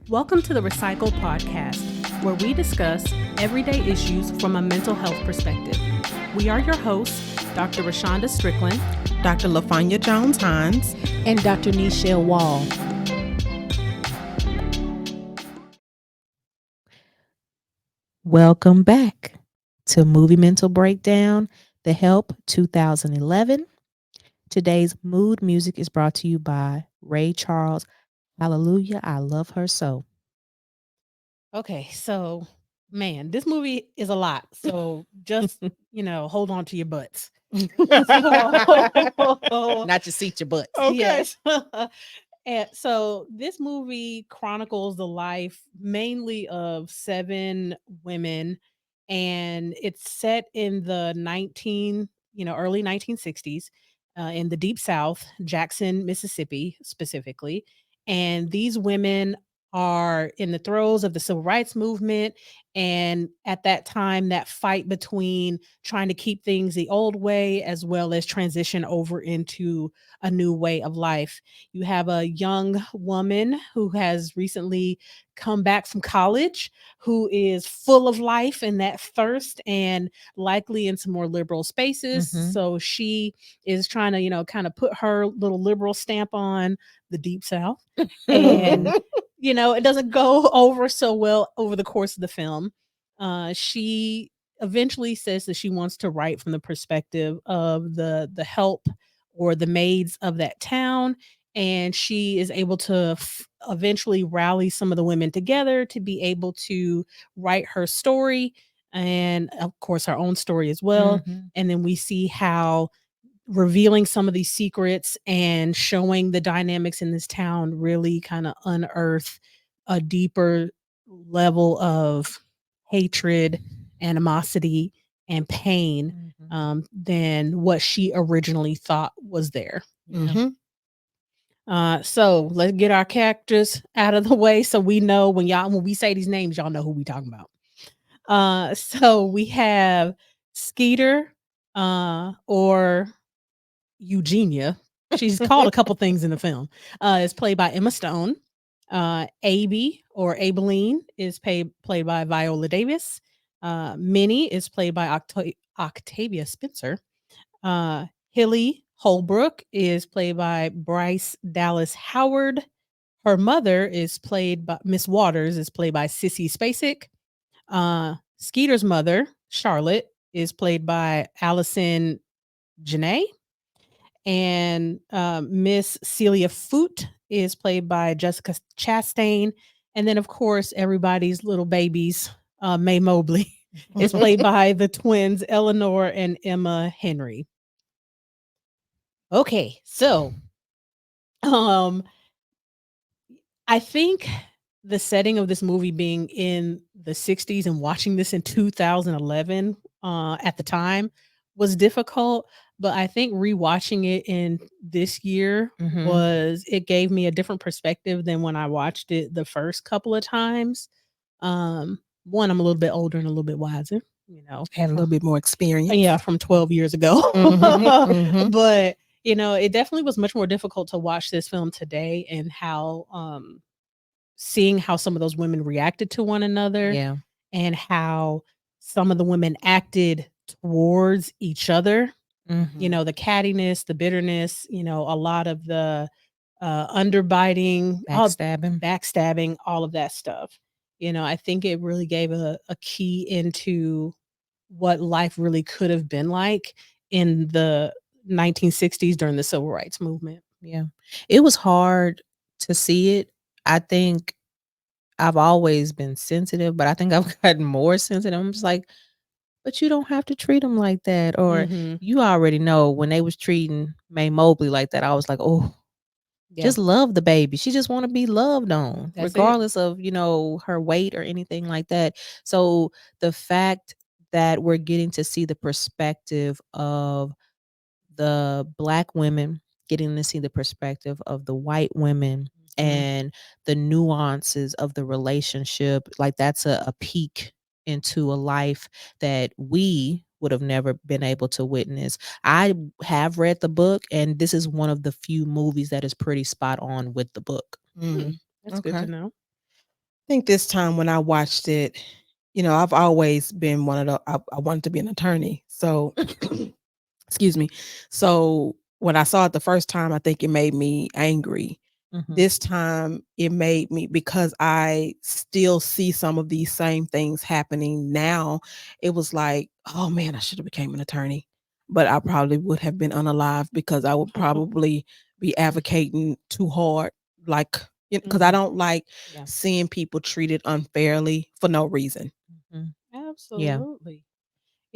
Welcome to the RePsychled podcast, where we discuss everyday issues from a mental health perspective. We are your hosts, Dr. Rashonda Strickland, Dr. LaFanya Jones-Hines, and Dr. Nichelle Wall. Welcome back to Movie Mental Breakdown, The Help 2011. Today's mood music is brought to you by Ray Charles. Hallelujah, I love her so. Okay, so man, this movie is a lot. So just, hold on to your butts. Not your seat, your butts. Okay. Yes. And so this movie chronicles the life mainly of 7 women, and it's set in the early 1960s, in the Deep South, Jackson, Mississippi, specifically. And these women are in the throes of the civil rights movement. And at that time, that fight between trying to keep things the old way as well as transition over into a new way of life. You have a young woman who has recently come back from college, who is full of life and that thirst, and likely in some more liberal spaces. Mhm. So she is trying to, kind of put her little liberal stamp on the Deep South. And, it doesn't go over so well over the course of the film. She eventually says that she wants to write from the perspective of the help or the maids of that town, and she is able to eventually rally some of the women together to be able to write her story, and of course her own story as well. Mhm. And then we see how revealing some of these secrets and showing the dynamics in this town really kind of unearth a deeper level of hatred, animosity, and pain, than what she originally thought was there. Yeah. So let's get our characters out of the way so we know when we say these names, y'all know who we talking about. So we have Skeeter, or Eugenia. She's called a couple things in the film. Is played by Emma Stone. Abby, or Abileen, is played by Viola Davis. Minnie is played by Octavia Spencer. Hilly Holbrook is played by Bryce Dallas Howard. Her mother is played by Miss Waters, is played by Sissy Spacek. Skeeter's mother, Charlotte, is played by Allison Janae. And Miss Celia Foote is played by Jessica Chastain. And then, of course, everybody's little babies, Mae Mobley, is played by the twins Eleanor and Emma Henry. Okay, so I think the setting of this movie being in the 60s and watching this in 2011 at the time was difficult, but I think rewatching it in this year it gave me a different perspective than when I watched it the first couple of times. One, I'm a little bit older and a little bit wiser, had a little bit more experience. Yeah, from 12 years ago. But it definitely was much more difficult to watch this film today, and how seeing how some of those women reacted to one another, Yeah. and how some of the women acted towards each other. The cattiness, the bitterness, a lot of the underbiting, backstabbing, all of that stuff. I think it really gave a key into what life really could have been like in the 1960s during the civil rights movement. Yeah. It was hard to see it. I think I've always been sensitive, but I think I've gotten more sensitive. I'm just like, but you don't have to treat them like that. Or you already know when they was treating Mae Mobley like that, I was like, oh, just love the baby. She just want to be loved on, regardless of, her weight or anything like that. So the fact that we're getting to see the perspective of the Black women, getting to see the perspective of the white women, and the nuances of the relationship, like that's a peek into a life that we would have never been able to witness. I have read the book, and this is one of the few movies that is pretty spot on with the book. That's good to know. think this time when I watched it, I've always been one of the I wanted to be an attorney. So excuse me. So when I saw it the first time, I think it made me angry. Mhm. This time it made me, because I still see some of these same things happening now. It was like, oh man, I should have became an attorney. But I probably would have been unalive, because I would probably be advocating too hard. Like, because I Mhm. don't like Yeah. seeing people treated unfairly for no reason. Mhm. Yeah. Absolutely.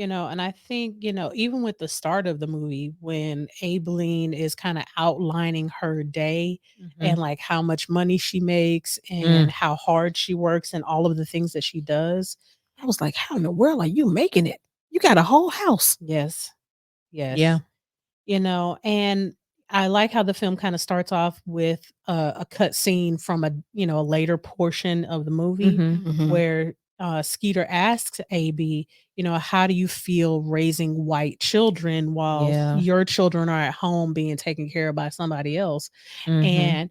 And I think, even with the start of the movie, when Abileen is kind of outlining her day and Mhm. like how much money she makes Mm. and how hard she works and all of the things that she does. I was like, how in the world are you making it? You got a whole house. Yes. Yeah. Yes. And I like how the film kind of starts off with a cut scene from a later portion of the movie Mhm. Mhm. where Skeeter asks AB, how do you feel raising white children while Yeah. your children are at home being taken care of by somebody else? Mhm. And,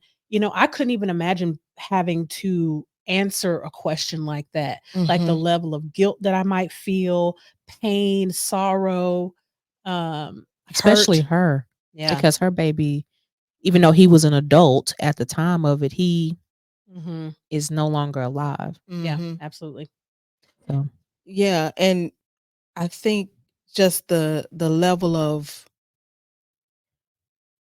I couldn't even imagine having to answer a question like that, like the Mhm. level of guilt that I might feel, pain, sorrow, Especially hurt. her, Yeah. because her baby, even though he was an adult at the time of it, he Mhm. is no longer alive. Yeah, Mhm. absolutely. So, Yeah, and I think just the level of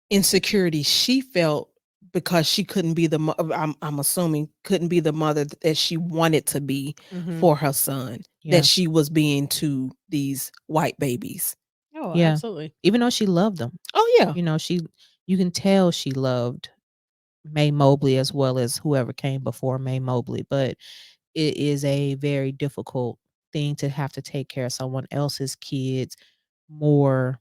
insecurity she felt, because she couldn't be I'm assuming couldn't be the mother that she wanted to be Mhm. for her son, yeah. that she was being to these white babies. Oh, Yeah. absolutely. Even though she loved them, Oh yeah. you can tell she loved May Mobley as well as whoever came before May Mobley, but it is a very difficult thing to have to take care of someone else's kids more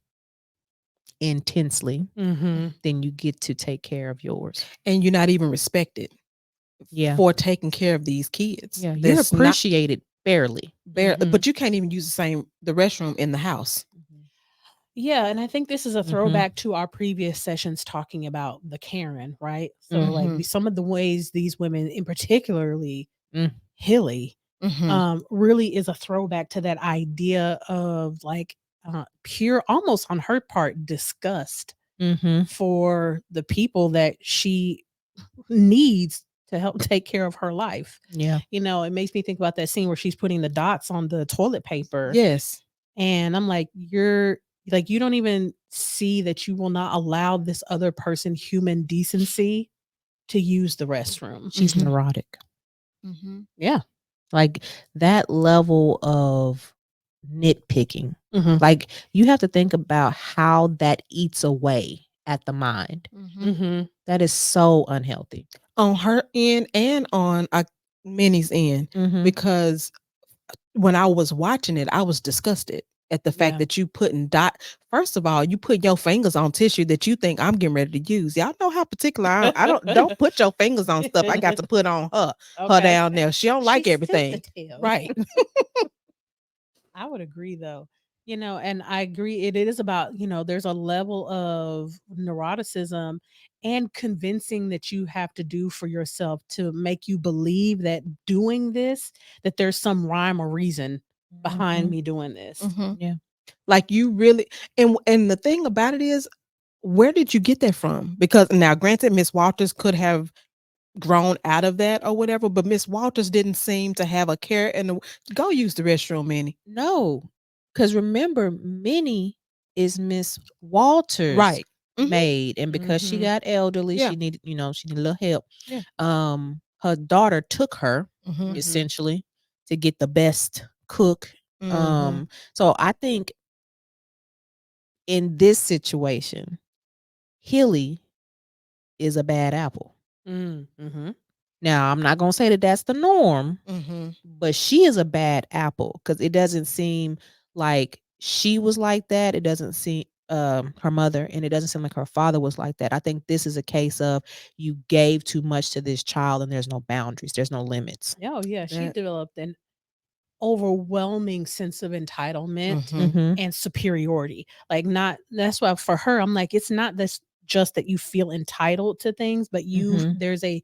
intensely Mhm. than you get to take care of yours. And you're not even respected Yeah. for taking care of these kids. Yeah, you're That's not appreciated barely. bare, Mhm. but you can't even use the restroom in the house. Mhm. Yeah, and I think this is a Mhm. throwback to our previous sessions talking about the Karen, right? So, like, Mhm. some of the ways these women, in particularly Mm. Hilly, Mhm. really is a throwback to that idea of, like, pure almost on her part, disgust Mhm. for the people that she needs to help take care of her life. Yeah. It makes me think about that scene where she's putting the dots on the toilet paper. Yes. And I'm like, you're like, you don't even see that you will not allow this other person human decency to use the restroom. She's Mhm. neurotic. Mhm. Yeah. Like that level of nitpicking. Mhm. Like you have to think about how that eats away at the mind. Mhm. Mhm. That is so unhealthy. On her end and on Minnie's end, Mhm. because when I was watching it, I was disgusted at the fact Yeah. that you putting dot. First of all, you put your fingers on tissue that you think I'm getting ready to use. Y'all know how particular I don't put your fingers on stuff I got to put on her Okay. down there. She don't like She's everything. sensitive. Right. I would agree though. And I agree it is about, there's a level of neuroticism and convincing that you have to do for yourself to make you believe that doing this, that there's some rhyme or reason behind Mhm. me doing this. Mhm. Yeah. Like you really, and the thing about it is, where did you get that from? Because now granted, Miss Walters could have grown out of that or whatever, but Miss Walters didn't seem to have a care. And go use the restroom, Minnie. No, because remember, Minnie is Miss Walters' Right. Mhm. maid, and because she Mhm. got elderly, Yeah. she needed a little help. Yeah. Her daughter took her Mhm. Mhm. essentially to get the best cook. Mhm. So I think in this situation, Hilly is a bad apple. Mhm. Now, I'm not gonna say that that's the norm, Mhm. but she is a bad apple because it doesn't seem like she was like that. It doesn't seem her mother, and it doesn't seem like her father was like that. I think this is a case of you gave too much to this child and there's no boundaries, there's no limits. Oh yeah, she That. developed an overwhelming sense of entitlement Mhm. Mm-hmm. and superiority. Like, not that's why for her, I'm like, it's not this just that you feel entitled to things, but Mm-hmm. there's a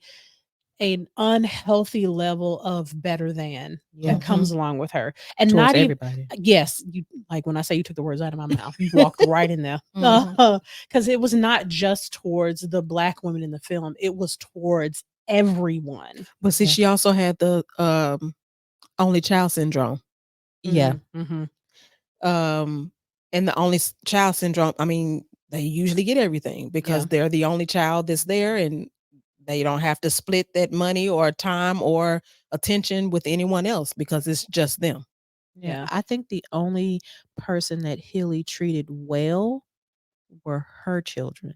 an unhealthy level of better than Yeah. that comes along with her. And Towards not even everybody. yes, you like when I say you took the words out of my mouth, you walked right in there. Mhm. Because it was not just towards the black women in the film, it was towards everyone. But see, Yeah. she also had the only child syndrome. Yeah. Mm-hmm. Um, and the only child syndrome, I mean, they usually get everything because Yeah. they're the only child that's there, and they don't have to split that money or time or attention with anyone else because it's just them. Yeah. Yeah. I think the only person that Hilly treated well were her children.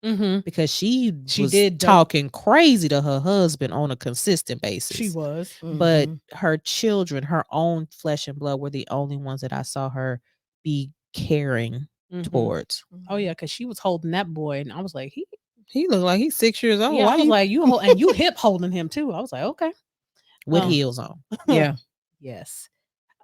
Mm-hmm. Because she She was did talking crazy to her husband on a consistent basis. She was. But Mhm. her children, her own flesh and blood, were the only ones that I saw her be caring Mhm. towards. Oh yeah, because she was holding that boy, and I was like, He looked like he's 6 years old. yeah, Why I was you? like, you hold, and you hip holding him too. I was like, okay, With um, heels on. Yeah. yes.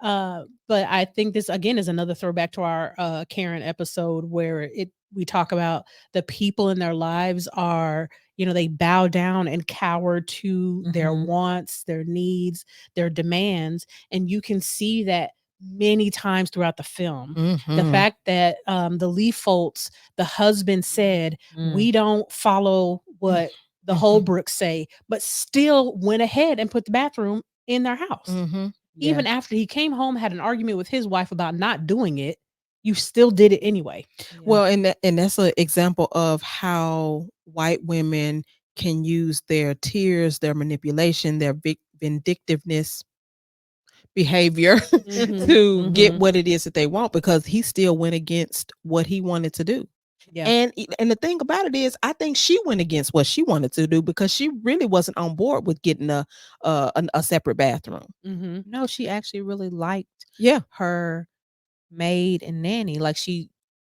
But I think this again is another throwback to our Karen episode where we talk about the people in their lives are, they bow down and cower to their Mhm. wants, their needs, their demands, and you can see that many times throughout the film. The Mhm. fact that the Lee Foltz, the husband said, Mm. we don't follow what the Mhm. Holbrooks say, but still went ahead and put the bathroom in their house. Mhm. Yeah. Even after he came home, had an argument with his wife about not doing it, you still did it anyway. Yeah. Well, and that's an example of how white women can use their tears, their manipulation, their vindictiveness behavior Mhm, to get mhm. what it is that they want because he still went against what he wanted to do. Yeah. And the thing about it is, I think she went against what she wanted to do because she really wasn't on board with getting a separate bathroom. Mhm. No, she actually really liked Yeah. her maid and nanny. Like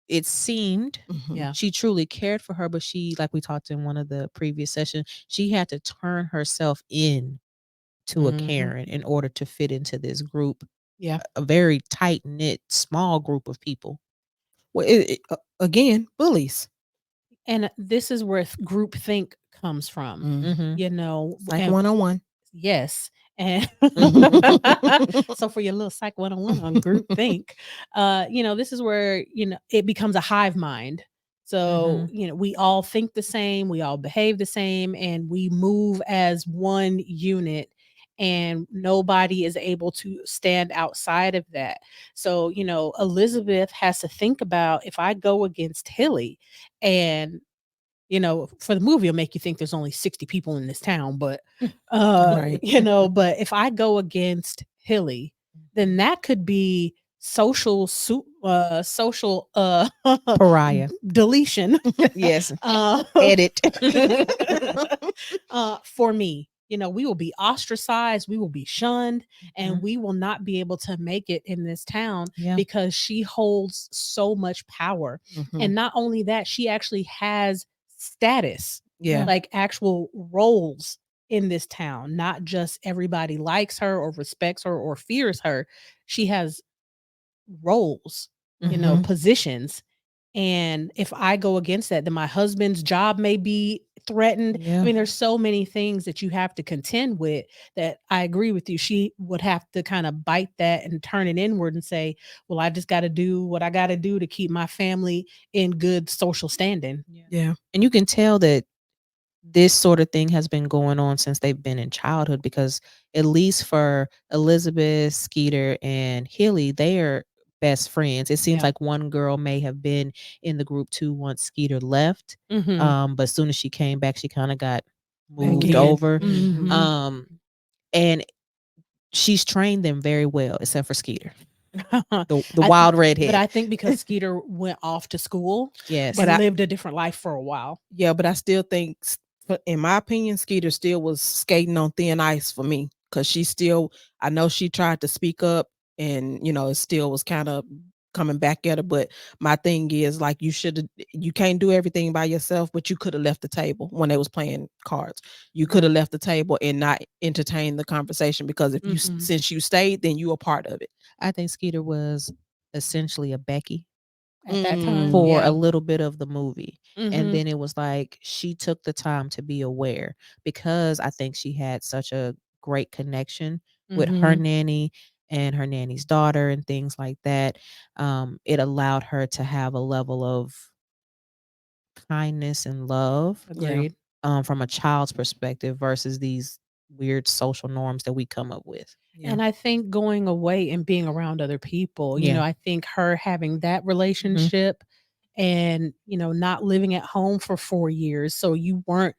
it seemed Mhm. Yeah. she truly cared for her, but she, like we talked in one of the previous sessions, she had to turn herself in to a Mhm. Karen in order to fit into this group, Yeah. a very tight knit, small group of people. Well, again, bullies. And this is where groupthink comes from. Mm-hmm. You know, Like and 101. yes. And Mhm. so for your little psych 101 on group think, this is where, it becomes a hive mind. So, we all think the same, we all behave the same, and we move as one unit, and nobody is able to stand outside of that. So, Elizabeth has to think about, if I go against Hilly, and for the movie, it'll make you think there's only 60 people in this town, but Right. but if I go against Hilly, then that could be social Pariah. deletion. Yes. uh, Edit. for me. We will be ostracized, we will be shunned, and Mhm. we will not be able to make it in this town Yeah. because she holds so much power. Mhm. And not only that, she actually has status, Yeah. like actual roles in this town, not just everybody likes her or respects her or fears her. She has roles, Mhm. positions. And if I go against that, then my husband's job may be threatened. Yeah. I mean, there's so many things that you have to contend with, that I agree with you. She would have to kind of bite that and turn it inward and say, well, I just got to do what I got to do to keep my family in good social standing. Yeah. And you can tell that this sort of thing has been going on since they've been in childhood, because at least for Elizabeth, Skeeter, and Hilly, they are best friends. It seems Yeah. like one girl may have been in the group too once Skeeter left. Mhm. But as soon as she came back, she kind of got Back moved in. over. Mhm. Um, and she's trained them very well, except for Skeeter, the I wild But redhead. I think because Skeeter went off to school Yes. But and I- lived a different life for a while. Yeah, but I still think, in my opinion, Skeeter still was skating on thin ice for me because I know she tried to speak up, and it still was kind of coming back at her. But my thing is, like, you can't do everything by yourself, but you could have left the table when they was playing cards. You could have left the table and not entertained the conversation, because if Mhm. since you stayed, then you were part of it. I think Skeeter was essentially a Becky. at that time. for a Yeah. little bit of the movie. And Mhm. then it was like she took the time to be aware because I think she had such a great connection with her Mhm. nanny and her nanny's daughter and things like that. It allowed her to have a level of kindness and love Yeah. Agreed. from a child's perspective versus these weird social norms that we come up with. Yeah. And I think going away and being around other people, Yeah. I think her having that Mhm. relationship and, not living at home for 4 years. So you weren't,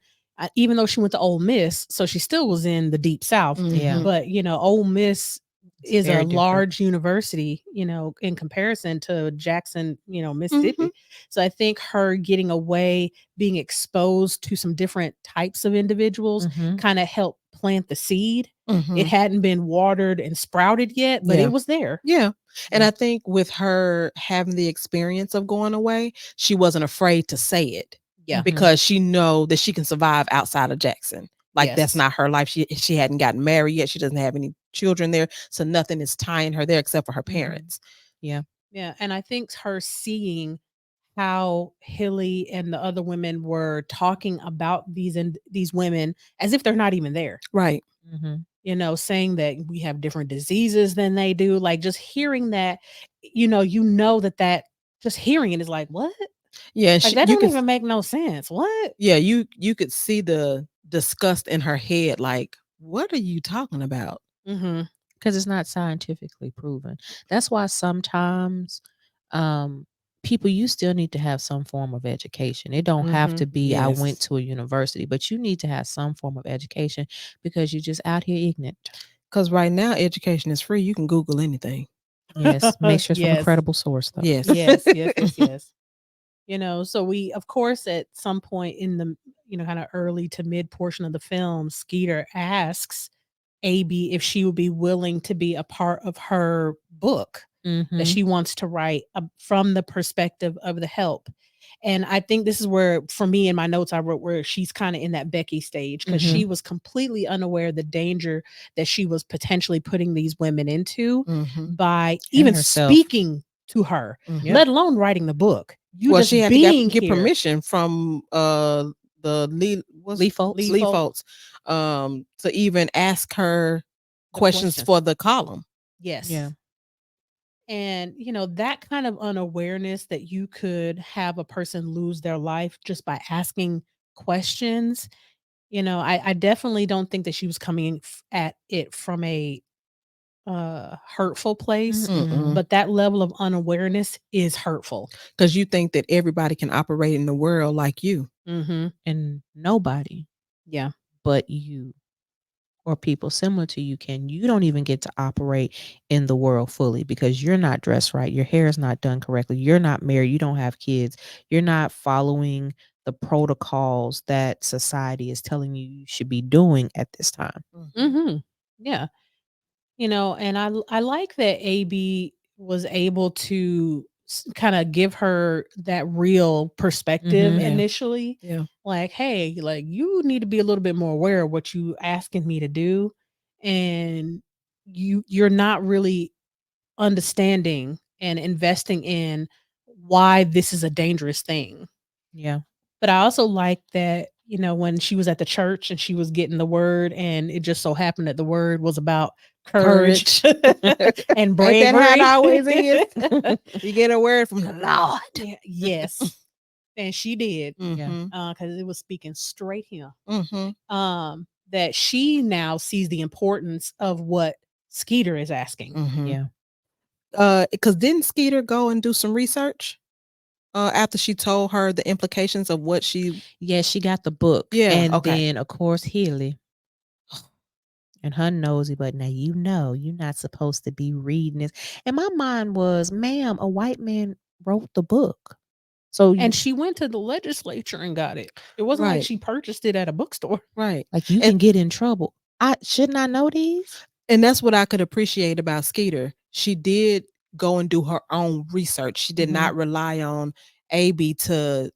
even though she went to Ole Miss, so she still was in the deep South. Yeah. Mhm. But, Ole Miss It's is a very different. large university, in comparison to Jackson, Mississippi. Mhm. So I think her getting away, being exposed to some different types of individuals Mhm. kind of helped plant the seed. It Mhm. hadn't been watered and sprouted yet, but Yeah. it was there. Yeah. And Yeah. I think with her having the experience of going away, she wasn't afraid to say it Yeah. Mhm. because she know that she can survive outside of Jackson. Like that's Yes. not her life. She hadn't gotten married yet. She doesn't have any children there. So nothing is tying her there except for her Mhm. parents. Yeah. Yeah, and I think her seeing how Hilly and the other women were talking about these women as if they're not even there. Right. Mhm. Saying that we have different diseases than they do. Like just hearing that, that just hearing it is like, what? Yeah. And Like she, that you don't can, even make no sense. What? yeah, you could see the disgust in her head. Like, what are you talking about? Mm-hmm. Because it's not scientifically proven. That's why sometimes people, you still need to have some form of education. It don't have Mm-hmm. to be I went Yes. to a university, but you need to have some form of education because you're just out here ignorant. Because right now, education is free. You can Google anything. Yes. Make sure it's from a Yes. credible source though. Yes. Yes, yes, yes, yes. So we, of course, at some point in the, kind of early to mid portion of the film, Skeeter asks AB if she would be willing to be a part of her book that Mhm. she wants to write from the perspective of the help. And I think this is where, for me, in my notes, I wrote where she's kind of in that Becky stage because she Mhm. was completely unaware of the danger that she was potentially putting these women into Mhm. by And even herself. speaking to her, Mhm. Yep. let alone writing the book. You Well, just she had to being get here. permission from the Lee folks. Lee Lee folks. folks to even ask her The questions questions. for the column. Yes. Yeah. And, that kind of unawareness that you could have a person lose their life just by asking questions, I definitely don't think that she was coming at it from a hurtful place, Mm-mm. but that level of unawareness is hurtful. Because you think that everybody can operate in the world like you. Mm-hmm. And nobody Yeah. but you or people similar to you can. You don't even get to operate in the world fully because you're not dressed right. Your hair is not done correctly. You're not married. You don't have kids. You're not following the protocols that society is telling you should be doing at this time. Mm-hmm. Yeah. And I like that AB was able to kind of give her that real perspective Mhm. Yeah. initially. Yeah. Like, hey, like you need to be a little bit more aware of what you asking me to do, and you're not really understanding and investing in why this is a dangerous thing. Yeah. But I also like that, when she was at the church and she was getting the word, and it just so happened that the word was about courage, and Ain't that how it bravery. always is? You get a word from the Lord. Yeah, yes. And she did, Yeah. Mhm. because it was speaking straight here. Mhm. That she now sees the importance of what Skeeter is asking. Mhm. Yeah. Because didn't Skeeter go and do some research after she told her the implications of what she? Yeah, she got the book. Yeah, And okay. then of course Hilly and her nosy, but now you're not supposed to be reading this. And my mind was, ma'am, a white man wrote the book. So And she went to the legislature and got it. It wasn't like Right. she purchased it at a bookstore. Right. like you And can get in trouble. I shouldn't I know these? and that's what I could appreciate about Skeeter. She did go and do her own research. She did Mhm. not rely on AB to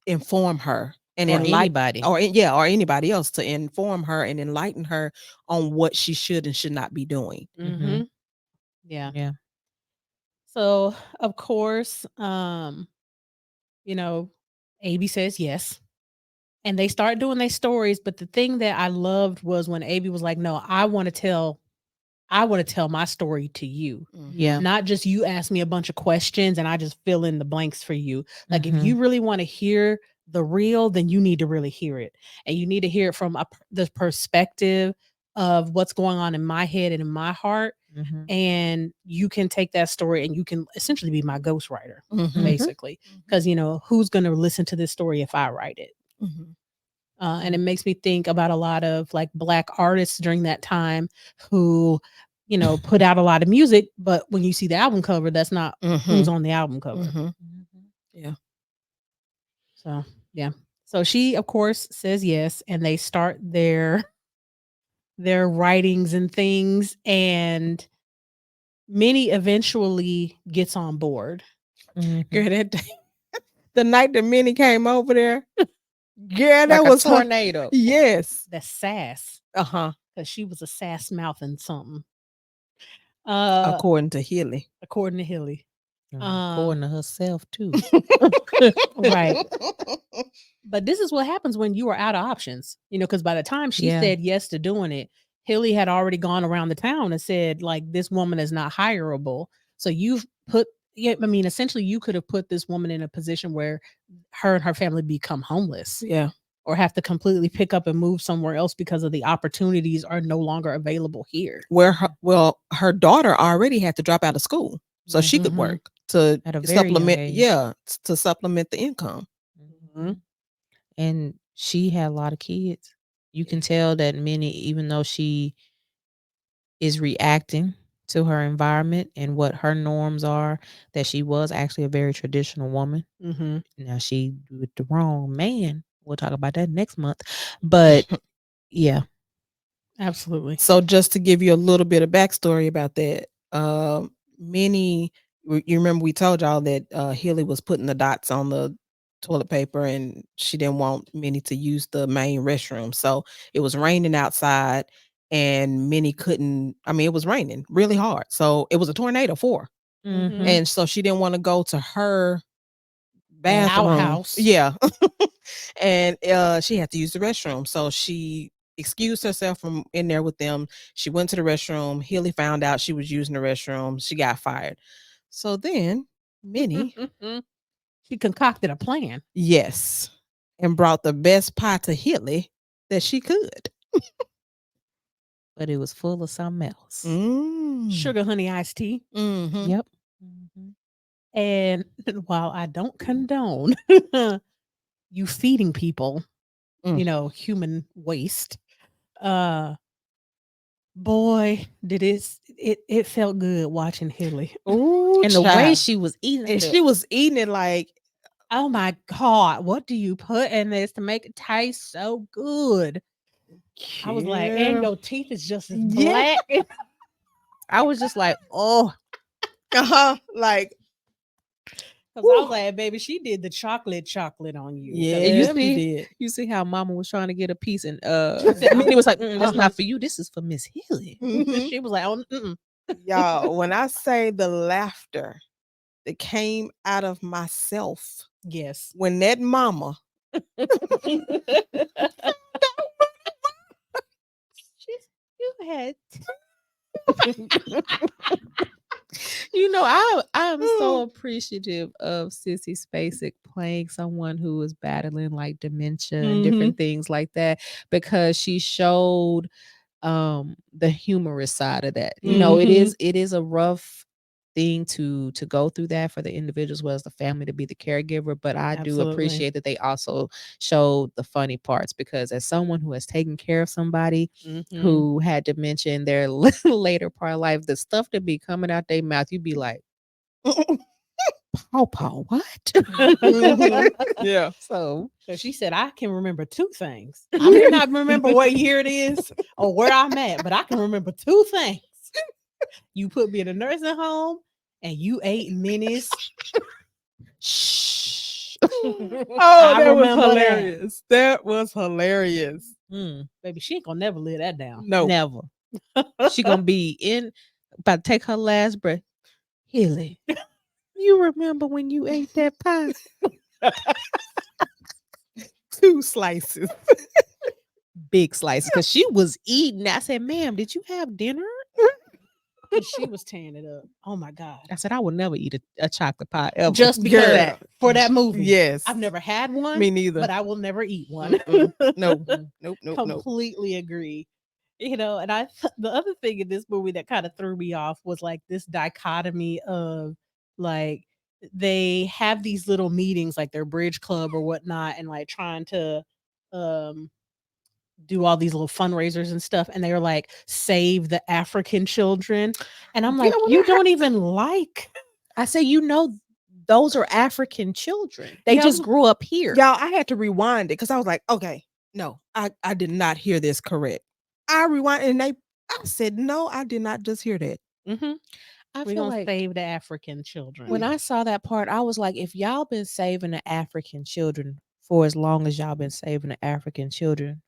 inform her and Or enlighten anybody. or anybody else to inform her and enlighten her on what she should and should not be doing. Mm-hmm. Mhm. Yeah. Yeah. So of course, you know, AB says yes. And they start doing their stories. But the thing that I loved was when AB was like, no, I want to tell my story to you. Yeah. Not just you ask me a bunch of questions and I just fill in the blanks for you. Like if Mhm. you really want to hear the real, then you need to really hear it. And you need to hear it from the perspective of what's going on in my head and in my heart. Mhm. And you can take that story and you can essentially be my ghostwriter, Mhm. basically. Because, who's going to listen to this story if I write it? Mhm. And it makes me think about a lot of like Black artists during that time who, put out a lot of music, but when you see the album cover, that's not who's on the album cover. Mhm. Mhm. Yeah. So, yeah. So she, of course, says yes, and they start their writings and things, and Minnie eventually gets on board. Mhm. Girl, that day, the night that Minnie came over there, girl, Like that a was her. tornado. Yes. That's sass, Uh-huh. because she was a sass mouthing something. According to Hilly. According to Hilly. According to herself too. Right. But this is what happens when you are out of options, because by the time she Yeah. said yes to doing it, Hilly had already gone around the town and said, like, this woman is not hireable. So you've put, yeah, I mean, essentially, you could have put this woman in a position where her and her family become homeless Yeah. or have to completely pick up and move somewhere else because of the opportunities are no longer available here. Where her daughter already had to drop out of school so she could Mhm. work to At a very young supplement. age. Yeah, to supplement the income. Mhm. And she had a lot of kids. You can tell that Minnie, even though she is reacting to her environment and what her norms are, that she was actually a very traditional woman. Mm-hmm. Now she with the wrong man. We'll talk about that next month. But yeah. Absolutely. So just to give you a little bit of backstory about that, Minnie, you remember we told y'all that Hilly was putting the dots on the toilet paper and she didn't want Minnie to use the main restroom. So it was raining outside and Minnie couldn't, it was raining really hard. So it was a tornado for her. Mhm. And so she didn't want to go to her bathroom. Outhouse. Yeah. And she had to use the restroom. So she excused herself from in there with them. She went to the restroom. Hilly found out she was using the restroom. She got fired. So then Minnie, she concocted a plan. yes, and brought the best pie to Hilly that she could. But it was full of something else. Sugar honey iced tea. Mm-hmm. Yep. And while I don't condone you feeding people, human waste, boy, did it felt good watching Hilly. Ooh, And the way child. she was eating And it. she was eating it like, Oh my God, what do you put in this to make it taste so good? I was like, and your teeth is just as Yeah. black. I was just like, oh, like, Because I was like, baby, she did the chocolate on you. yeah, and you she see, did. you see how Mama was trying to get a piece, and Minnie was like, "That's not for you. This is for Miss Hilly." Mhm. She was like, oh, Y'all, when I say the laughter that came out of myself yes. when that mama You had I'm so appreciative of Sissy Spacek playing someone who was battling like dementia and different things like that, because she showed the humorous side of that. It is a rough thing to go through that for the individual as well as the family to be the caregiver, but I do Absolutely. appreciate that they also showed the funny parts, because as someone who has taken care of somebody who had dementia in their later part of life, the stuff that be coming out their mouth, you'd be like, Paw, what? yeah. So she said, I can remember two things. I may not remember what year it is or where I'm at, but I can remember two things. You put me in a nursing home and you ate Minnie's. Shh. I That was remember that. hilarious. That was hilarious. Baby, she ain't gonna never live that down. No. Never. She gonna be in about to take her last breath. Hilly, you remember when you ate that pie? 2 slices. Big slices, because she was eating. I said, "Ma'am, did you have dinner?" And she was tearing it up. Oh my god. I said, "I would never eat a chocolate pie ever." Just Girl. because for that movie. Yes. I've never had one. Me neither. But I will never eat one. Mm-mm. No. Nope. Completely agree. And the other thing in this movie that kind of threw me off was like this dichotomy of like they have these little meetings like their bridge club or whatnot and like trying to um do all these little fundraisers and stuff, and they were like save the African children, and I'm like, Yeah, well, you don't even like I say, those are African children. They Yeah, just grew up here. Y'all, I had to rewind it because I was like, okay, no, I did not hear this correct. I rewind and I said, no, I did not just hear that. mm-hmm. I We're feel gonna like save the African children. when I saw that part, I was like, if y'all been saving the African children for as long as y'all been saving the African children,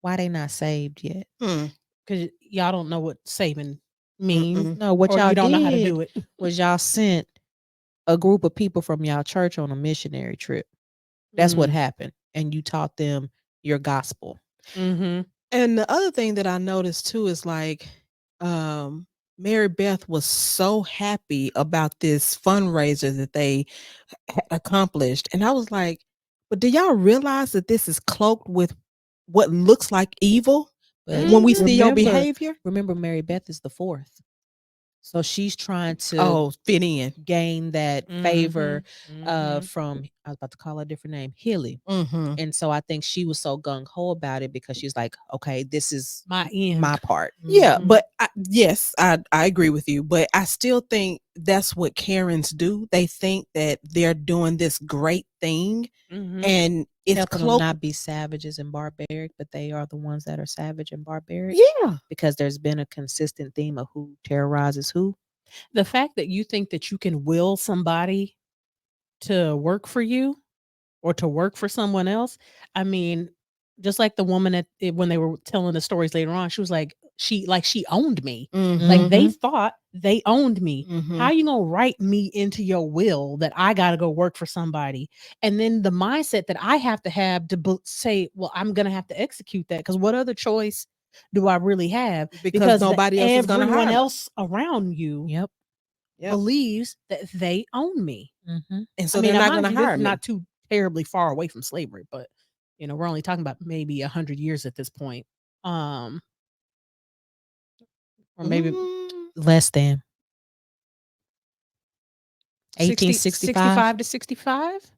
why they not saved yet? Because y'all don't know what saving means, Mm-mm. No, what or y'all you don't know how to did do it. was y'all sent a group of people from y'all church on a missionary trip. That's what happened. And you taught them your gospel. Mm-hmm. And the other thing that I noticed too is like, Mary Beth was so happy about this fundraiser that they had accomplished. And I was like, but do y'all realize that this is cloaked with what looks like evil But when we see your remember, behavior? remember, Mary Beth is the fourth. So she's trying to Fit in. gain that favor Mhm. from, I was about to call her a different name, Hilly. Mm-hmm. And so I think she was so gung ho about it because she's like, okay, this is My end. my part. Yeah, Mhm. but yes, I agree with you. But I still think that's what Karens do. They think that they're doing this great thing, Mhm. and it's Helping them cloaked. not be savages and barbaric, but they are the ones that are savage and barbaric. Yeah, Because there's been a consistent theme of who terrorizes who. The fact that you think that you can will somebody to work for you or to work for someone else, I mean, just like the woman when they were telling the stories later on, she was like, she owned me. Like they thought they owned me. How you gonna write me into your will that I gotta go work for somebody? And then the mindset that I have to have to say, well, I'm gonna have to execute that because what other choice do I really have? because nobody else is gonna hire everyone me. else around you Yep. believes that they own me. Mm-hmm. And so I mean, they're now not mind going you, to this hire is me. not too terribly far away from slavery, but we're only talking about maybe 100 years at this point. Or maybe Less than 60, 1865. 65 to 65.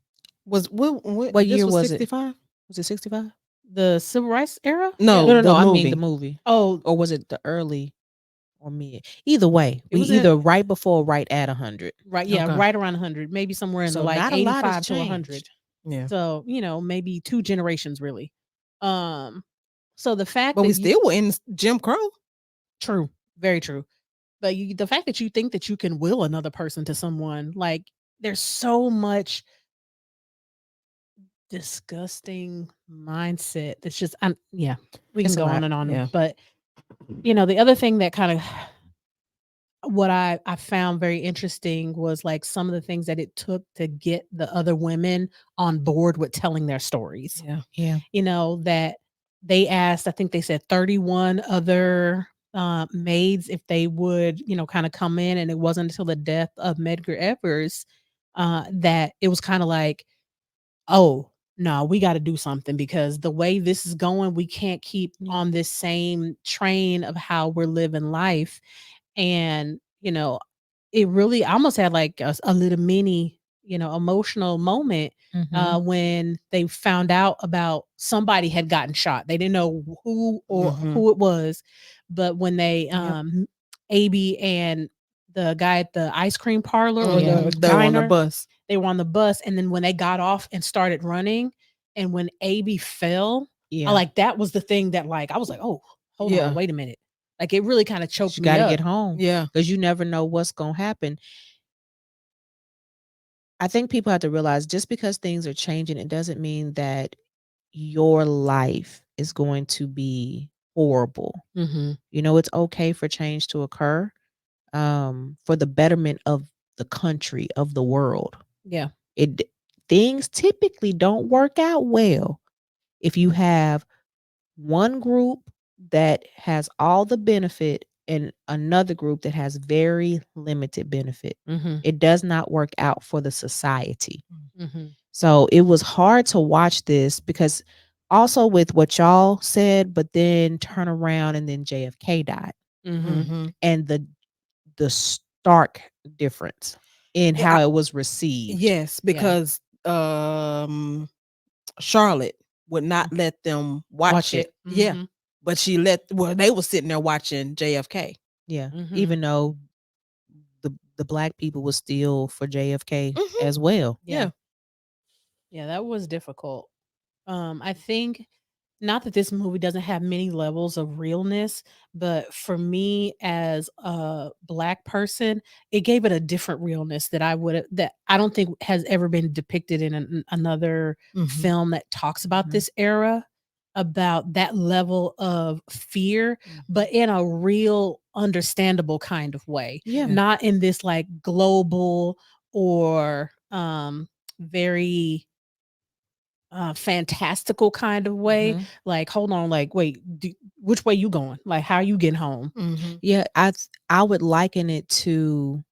Was what What this year was was it? 65? Was it 65? The civil rights era? No, No, no, the no. I mean the movie. movie. Oh, Or was it the early or mid? Either way, It we was in- either right before or right at 100. right. Yeah, Okay. right around 100, maybe somewhere in So like not a lot has 85 to 100. changed. Yeah. So, maybe 2 generations really. So the fact But that we still were in Jim Crow. true, very true. But the fact that you think that you can will another person to someone, like there's so much disgusting mindset that's just yeah, we can It's a go on lot. and on. Yeah. But the other thing that kind of what I found very interesting was like some of the things that it took to get the other women on board with telling their stories. Yeah. Yeah. That they asked, I think they said 31 other maids if they would, kind of come in. And it wasn't until the death of Medgar Evers that it was kind of like, oh, no, we got to do something because the way this is going, we can't keep on this same train of how we're living life. And, it really almost had like a little mini, emotional moment Mhm. when they found out about somebody had gotten shot. They didn't know who or Mhm. who it was, but when they Yep. AB and the guy at the ice cream parlor or Yeah. the They were on the diner, bus. they were on the bus, and then when they got off and started running, and when AB fell, Yeah. that was the thing that I was like, oh, hold Yeah. on, wait a minute. Like it really kind of choked You me got to up. get home. Yeah. Because you never know what's going to happen. I think people have to realize just because things are changing, it doesn't mean that your life is going to be horrible. Mm-hmm. It's okay for change to occur. for the betterment of the country, of the world. Yeah. It things typically don't work out well if you have one group that has all the benefit and another group that has very limited benefit. Mm-hmm. It does not work out for the society. Mm-hmm. So it was hard to watch this because also with what y'all said, but then turn around and then JFK died. Mm-hmm. And the stark difference in Yeah, how it was received. yes, because Charlotte would not let them watch it. Yeah. Mm-hmm. But they were sitting there watching JFK. Yeah. Mhm. Even though the black people was still for JFK Mhm. as well. Yeah. Yeah, that was difficult. I think not that this movie doesn't have many levels of realness, but for me as a black person, it gave it a different realness that I don't think has ever been depicted in another film that talks about Mhm. this era, about that level of fear, but in a real understandable kind of way. Yeah. Not in this like global or very fantastical kind of way. Mhm. Like, hold on, like, wait, which way you going? Like, how you getting home? Yeah, I would liken it to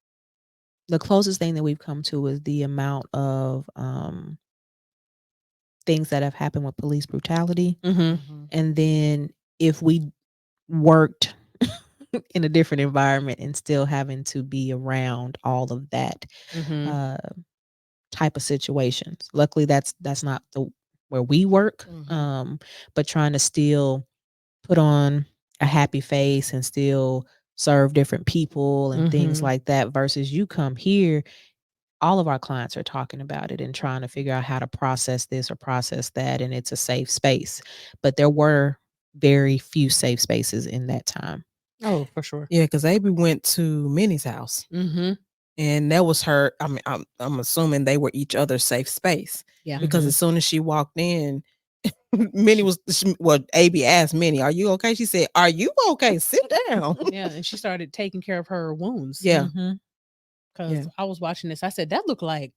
the closest thing that we've come to is the amount of things that have happened with police brutality. Mm-hmm. And then if we worked in a different environment and still having to be around all of that Mm-hmm. uh, type of situations. Luckily, that's not the where we work. But trying to still put on a happy face and still serve different people and things Mhm. like that. Versus you come here, all of our clients are talking about it and trying to figure out how to process this or process that, and it's a safe space. But there were very few safe spaces in that time. Oh, for sure. Yeah, because Abby went to Minnie's house, Mm-hmm. and that was her. I mean, I'm assuming they were each other's safe space. Yeah. Because Mhm. as soon as she walked in, Minnie Abby asked Minnie, "Are you okay?" She said, "Are you okay? Sit down." Yeah, and she started taking care of her wounds. Yeah. Mhm. Because Yeah. I was watching this, I said that looked like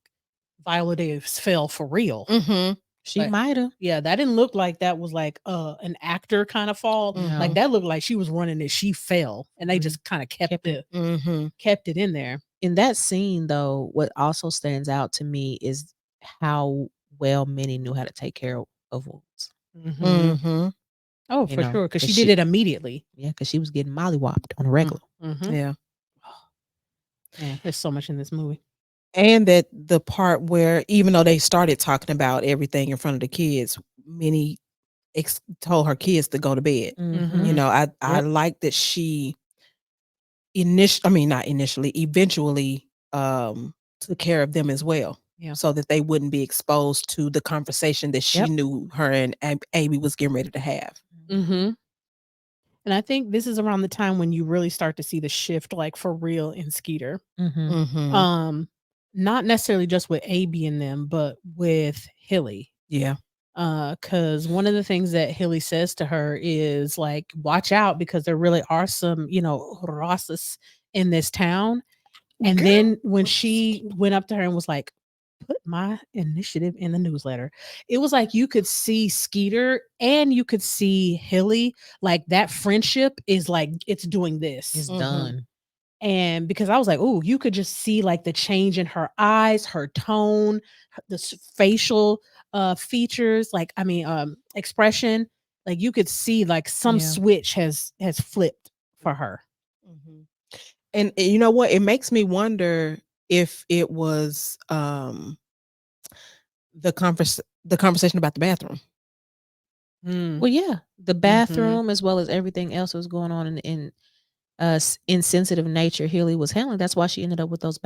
Viola Davis fell for real. Mm-hmm. She Like, might have. yeah, that didn't look like that was like an actor kind of fall. No. Like that looked like she was running it. She fell, and they Mhm. just kind of kept it Mm-hmm. kept it in there. In that scene, though, what also stands out to me is how well Minnie knew how to take care of wounds. Mm-hmm. Mm-hmm. Oh, You for know, sure, because 'cause she did it immediately. Yeah, because she was getting mollywopped on a regular. Mm-hmm. Yeah. Man, there's so much in this movie. And that the part where, even though they started talking about everything in front of the kids, Minnie told her kids to go to bed. Mhm. You know, I Yep. like that she eventually took care of them as well. Yeah. So that they wouldn't be exposed to the conversation that she Yep. knew her and Amy was getting ready to have. Mm-hmm. And I think this is around the time when you really start to see the shift, like for real in Skeeter. Mhm. Mm-hmm. Not necessarily just with AB in them, but with Hilly. Yeah. Because one of the things that Hilly says to her is like, watch out because there really are some, racists in this town. And Girl. then when she went up to her and was like, put my initiative in the newsletter, it was like you could see Skeeter and you could see Hilly, like that friendship is like it's doing this. It's Mhm. done. And because I was like, oh, you could just see like the change in her eyes, her tone, the facial features, like expression. Like you could see like some Yeah. switch has flipped for her. Mhm. And you know what? It makes me wonder if it was the conversation about the bathroom. Well, yeah, the bathroom as well as everything else that was going on in insensitive nature Hilly was handling. That's why she ended up with those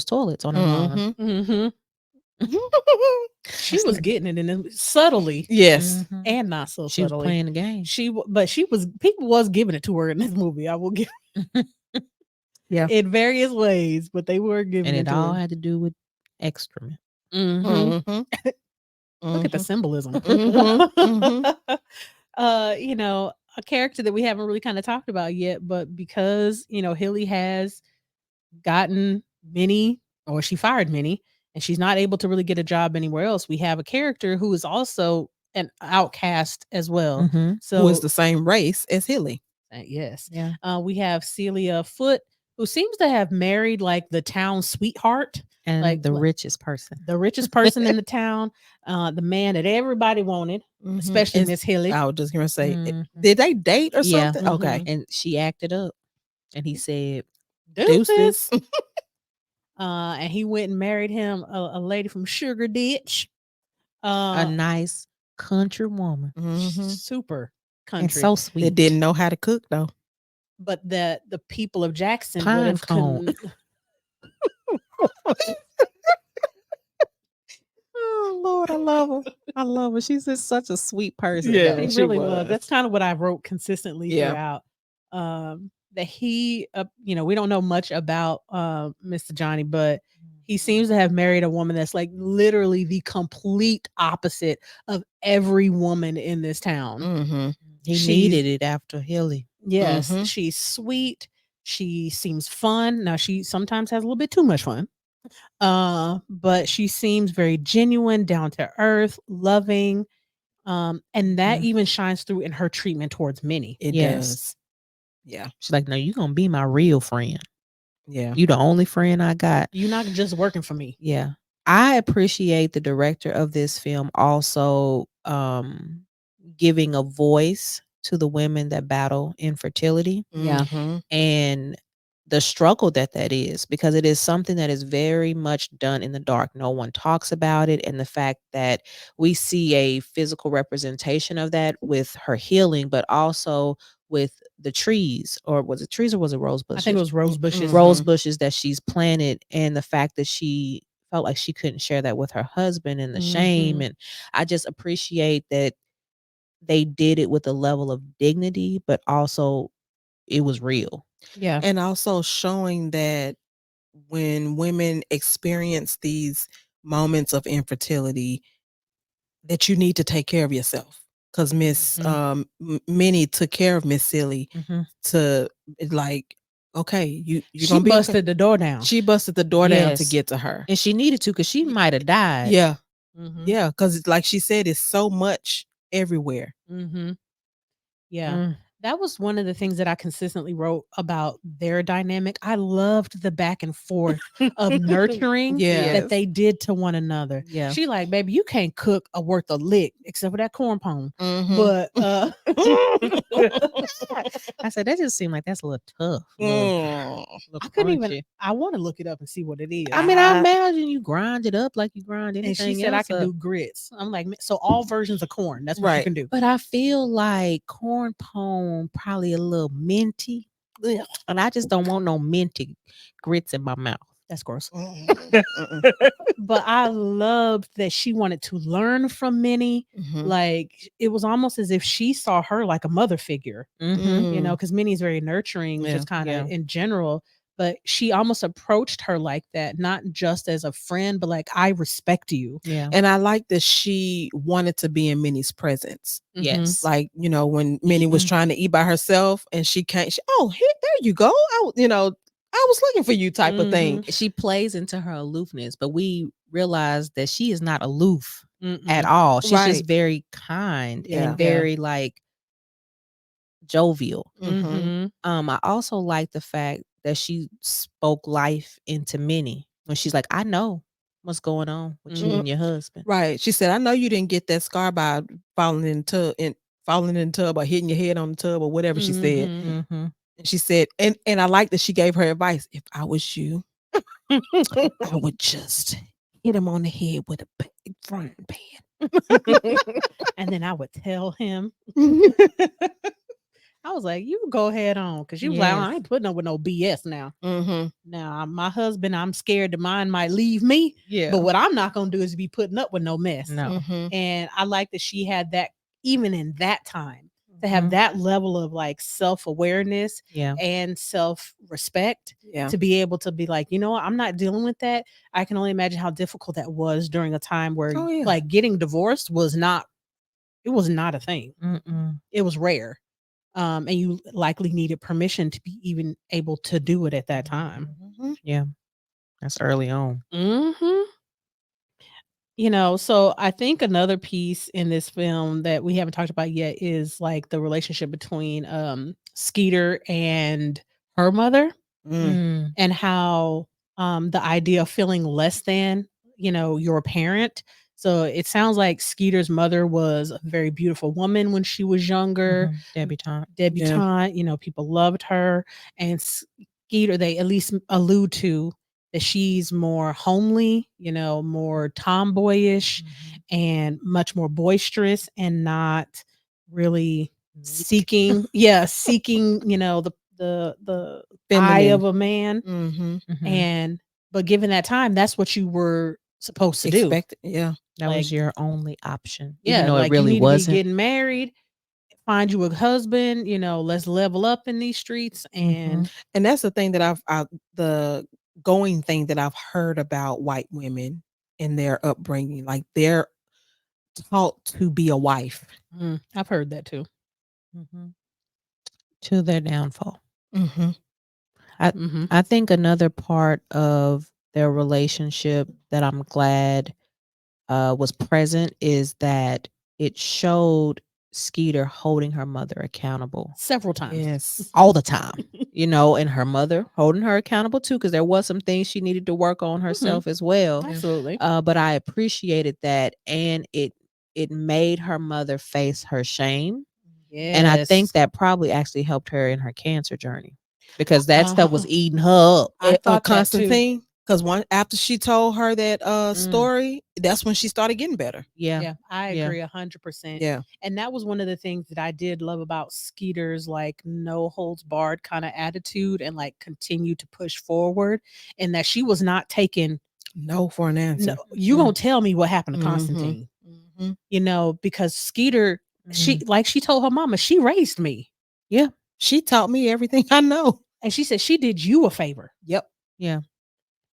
toilets on her lawn. Mm-hmm. She That's was like- getting it in them subtly Yes. Mhm. and not so She was subtly. playing the game. But she was people was giving it to her in this movie. I will give Yeah. in various ways, but they were giving And it it to all her. had to do with excrement. Mm-hmm. Mhm. Look at the symbolism. Mhm. A character that we haven't really kind of talked about yet, but because Hilly has gotten Minnie, or she fired Minnie, and she's not able to really get a job anywhere else. We have a character who is also an outcast as well. Mhm. Who is So the same race as Hilly. yes, Yeah. we have Celia Foot, who seems to have married like the town sweetheart, And like the richest person. the richest person in the town, the man that everybody wanted, especially Is Miss Hilly. I was just gonna say, Mhm. did they date or Yeah. something? Okay. And she acted up. And he said, Deuces. Deuces. And he went and married him a lady from Sugar Ditch. a nice country woman. Super And country. so They sweet. didn't know how to cook though. But the people of Jackson would Pine have cone. Oh Lord, I love her. I love her. She's just such a sweet person. Yeah. He she really was. was. That's kind of what I wrote consistently Yeah. throughout. That he, we don't know much about Mr. Johnny, but he seems to have married a woman that's like literally the complete opposite of every woman in this town. Mm-hmm. He She's- needed it after Hilly. Yes, Mhm. she's sweet. She seems fun. Now she sometimes has a little bit too much fun. But she seems very genuine, down to earth, loving. And that Mhm. even shines through in her treatment towards Minnie. It Yes. does. Yeah. She's like, no, you're gonna be my real friend. Yeah. You the only friend I got. You're not just working for me. Yeah. I appreciate the director of this film also giving a voice to the women that battle infertility Yeah. Mhm. and the struggle that is, because it is something that is very much done in the dark. No one talks about it. And the fact that we see a physical representation of that with her healing, but also with the trees, or was it trees or was it rose bushes? I think it was rose bushes. Mhm. Rose bushes that she's planted, and the fact that she felt like she couldn't share that with her husband, and the shame. Mhm. And I just appreciate that they did it with a level of dignity, but also it was real. Yeah. And also showing that when women experience these moments of infertility, that you need to take care of yourself. Because Miss Minnie took care of Miss Silly to like, okay, you're She gonna be busted okay. the door down. She busted the door down to Yes. get to her. And she needed to, because she might have died. Yeah. Mhm. Yeah. Because like she said, it's so much everywhere. Mhm. Yeah. Mm. That was one of the things that I consistently wrote about their dynamic. I loved the back and forth of nurturing Yeah. that they did to one another. Yeah. She like, baby, you can't cook a worth a lick except for that corn pone. Mhm. But I said, that just seemed like that's a little tough. Mm. I couldn't even. I want to look it up and see what it is. I mean, I imagine you grind it up like you grind and anything she said I else can up. do grits. I'm like, so all versions of corn. That's what you Right. can do. But I feel like corn pone probably a little minty. Ugh, And I just don't want no minty grits in my mouth. that's gross. Mm-mm. But I loved that she wanted to learn from Minnie. Mhm. Like it was almost as if she saw her like a mother figure, Mm-hmm. you know, because Minnie's very nurturing, Yeah, just kind of yeah. in general. But she almost approached her like that, not just as a friend, but like, I respect you. Yeah. And I like that she wanted to be in Minnie's presence. Yes. Like, when Minnie was trying to eat by herself and she can't, oh, here, there you go. I was looking for you type of thing. She plays into her aloofness, but we realize that she is not aloof Mm-mm. at all. She's Right. just very kind Yeah. and very like jovial. Mhm. I also like the fact that she spoke life into Minnie when she's like, I know what's going on with you and your husband. Right. She said, I know you didn't get that scar by falling in the tub or hitting your head on the tub or whatever she said. Mm-hmm. And she said, and I like that she gave her advice. If I was you, I would just hit him on the head with a big frying pan. And then I would tell him. I was like, you go ahead on. Because you was like, I ain't putting up with no BS now. Now, my husband, I'm scared that mine might leave me. Yeah. But what I'm not going to do is be putting up with no mess. No. And I like that she had that, even in that time, to have that level of like self-awareness and self-respect to be able to be like, you know what, I'm not dealing with that. I can only imagine how difficult that was during a time where like getting divorced was not a thing. It was rare. And you likely needed permission to be even able to do it at that time. Yeah, that's early on. Mhm. You know, so I think another piece in this film that we haven't talked about yet is like the relationship between Skeeter and her mother, Mm. Mm. and how the idea of feeling less than, you know, your parent. So it sounds like Skeeter's mother was a very beautiful woman when she was younger, Debutante. Yeah. debutante, you know, people loved her. And Skeeter, they at least allude to that she's more homely, you know, more tomboyish and much more boisterous, and not really Meek. seeking, yeah, seeking, you know, the eye Feminine. of a man. Mm-hmm. Mhm. And but given that time, that's what you were supposed to do. Expect. Yeah. That Like, was your only option, even yeah, though it like you really need to be wasn't. getting married, find you a husband, you know, let's level up in these streets. Mhm. And And that's the thing that the going thing that I've heard about white women in their upbringing. Like they're taught to be a wife. I've heard that too. Mhm. To their downfall. Mm-hmm. I Mm-hmm. I think another part of their relationship that I'm glad was present is that it showed Skeeter holding her mother accountable Several times. Yes. all the time, and her mother holding her accountable too, because there was some things she needed to work on herself as well. Absolutely. But I appreciated that, and it made her mother face her shame, and I think Yes. that probably actually helped her in her cancer journey because that stuff was Uh-huh. eating her up. I thought that too. Constantine, because one after she told her that Mm. story, that's when she started getting better. Yeah, Yeah, I yeah. agree 100%. Yeah. And that was one of the things that I did love about Skeeter's like no holds barred kind of attitude, and like continue to push forward, and that she was not taking No for an answer. no, you gonna tell me what happened to Mhm. Constantine, Mm-hmm. you know, because Skeeter, she Mhm. like she told her mama, she raised me. Yeah, She taught me everything I know. And she said she did you a favor. Yep. yeah.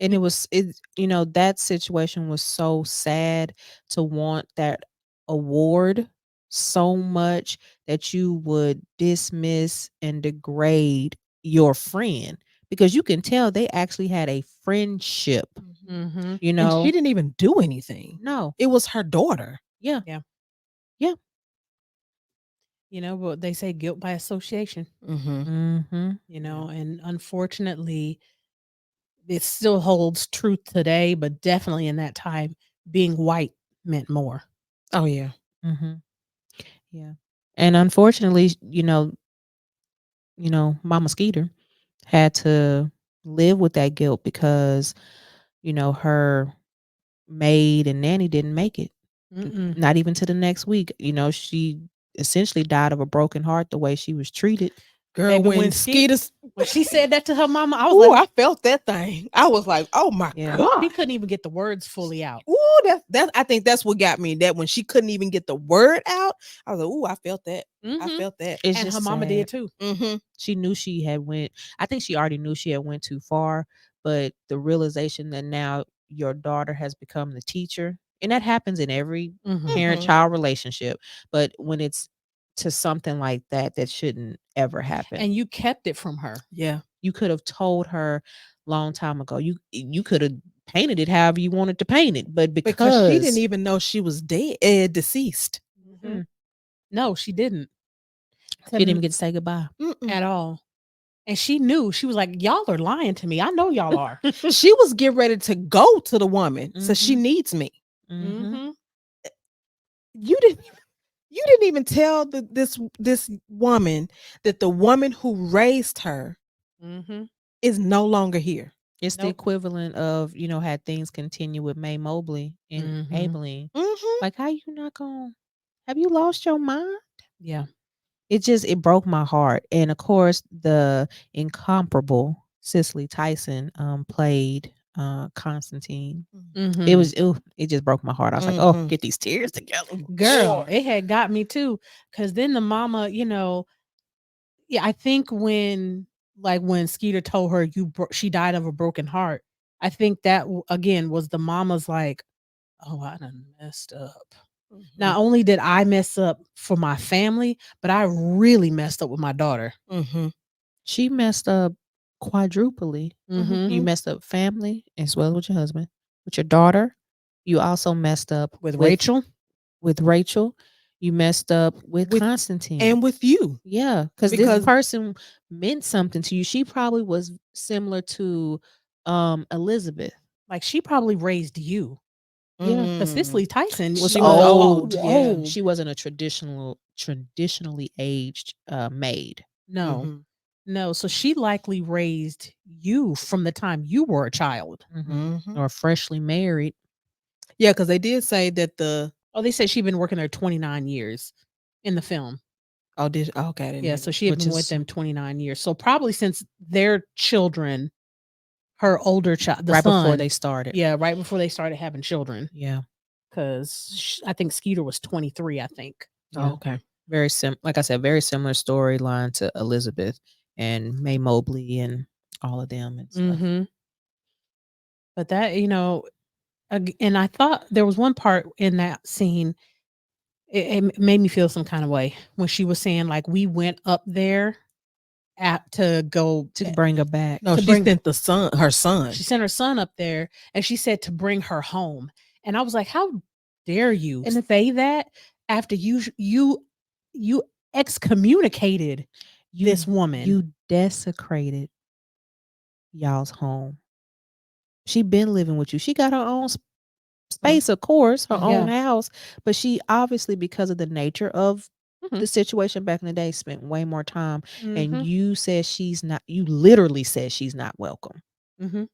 And that situation was so sad to want that award so much that you would dismiss and degrade your friend, because you can tell they actually had a friendship, Mm-hmm. And she didn't even do anything. No. It was her daughter. Yeah. Yeah. Yeah. You know, but they say guilt by association, Mm-hmm. Mhm. you know, and unfortunately, it still holds truth today, but definitely in that time, being white meant more. Oh yeah. Mhm. Yeah. And unfortunately, Mama Skeeter had to live with that guilt because, her maid and nanny didn't make it. Mm-mm. Not even to the next week. She essentially died of a broken heart the way she was treated. Girl, Baby, when Skeeter's when she said that to her mama, I was ooh, like, I felt that thing. I was like, oh my Yeah. God. she couldn't even get the words fully out. Ooh, that I think that's what got me. That when she couldn't even get the word out, I was like, ooh, I felt that. I Mhm. felt that. It's And her just mama sad. did too. Mm-hmm. She knew she had went I think she already knew she had went too far, but the realization that now your daughter has become the teacher, and that happens in every Mhm. parent-child relationship, but when it's to something like that, that shouldn't ever happen. And you kept it from her. Yeah. You could have told her long time ago. You could have painted it however you wanted to paint it, but Because she didn't because even know she was dead, deceased. Mhm. No, she didn't. she didn't even get to say goodbye. Mm-mm. At all. And she knew. She was like, y'all are lying to me. I know y'all are. She was getting ready to go to the woman, so she Mhm. needs me. Mhm. Mm-hmm. You didn't even tell this woman that the woman who raised her Mm-hmm. is no longer here. It's the Nope. equivalent of, had things continue with May Mobley and Mhm. Abileen. Mm-hmm. Like, how you not going? Have you lost your mind? Yeah. It broke my heart. And of course, the incomparable Cicely Tyson played Constantine. Mm-hmm. It just broke my heart. I was like, oh, Mhm. get these tears together. Girl, Lord. it had got me too. Cause then the mama, you know, yeah, I think when Skeeter told her she died of a broken heart, I think that again was the mama's like, oh, I done messed up. Not only did I mess up for my family, but I really messed up with my daughter. Mm-hmm. She messed up quadruply. Mhm. You messed up family as well with your husband, with your daughter. You also messed up With Rachel? With Rachel. You messed up with With Constantine. and with you. Yeah, because this Because person meant something to you. She probably was similar to Elizabeth. Like, she probably raised you. Yeah. Because Cicely Tyson, Was She was old. old, yeah. She wasn't a traditionally aged maid. No. Mhm. No, so she likely raised you from the time you were a child. Mhm. Or freshly married. Yeah, because they did say that the Oh, they said she'd been working there 29 years in the film. okay, I didn't Yeah, hear so that. she had Which been with is them 29 years. So probably since their children, her older child, the right son, before they started. yeah, right before they started having children. Yeah. Because I think Skeeter was 23, I think. Yeah. Oh, okay. Very like I said, very similar storyline to Elizabeth and May Mobley and all of them and stuff. Mm-hmm. But that, and I thought there was one part in that scene, it made me feel some kind of way when she was saying, like, we went up there to go To bring her back. No, to she bring sent her son. she sent her son up there, and she said to bring her home. And I was like, how dare you And say that after you excommunicated this woman? You desecrated y'all's home. She been living with you. She got her own space, of course, her own house, but she obviously, because of the nature of Mhm. the situation back in the day, spent way more time. And Mhm. you said you literally said she's not welcome. Mhm.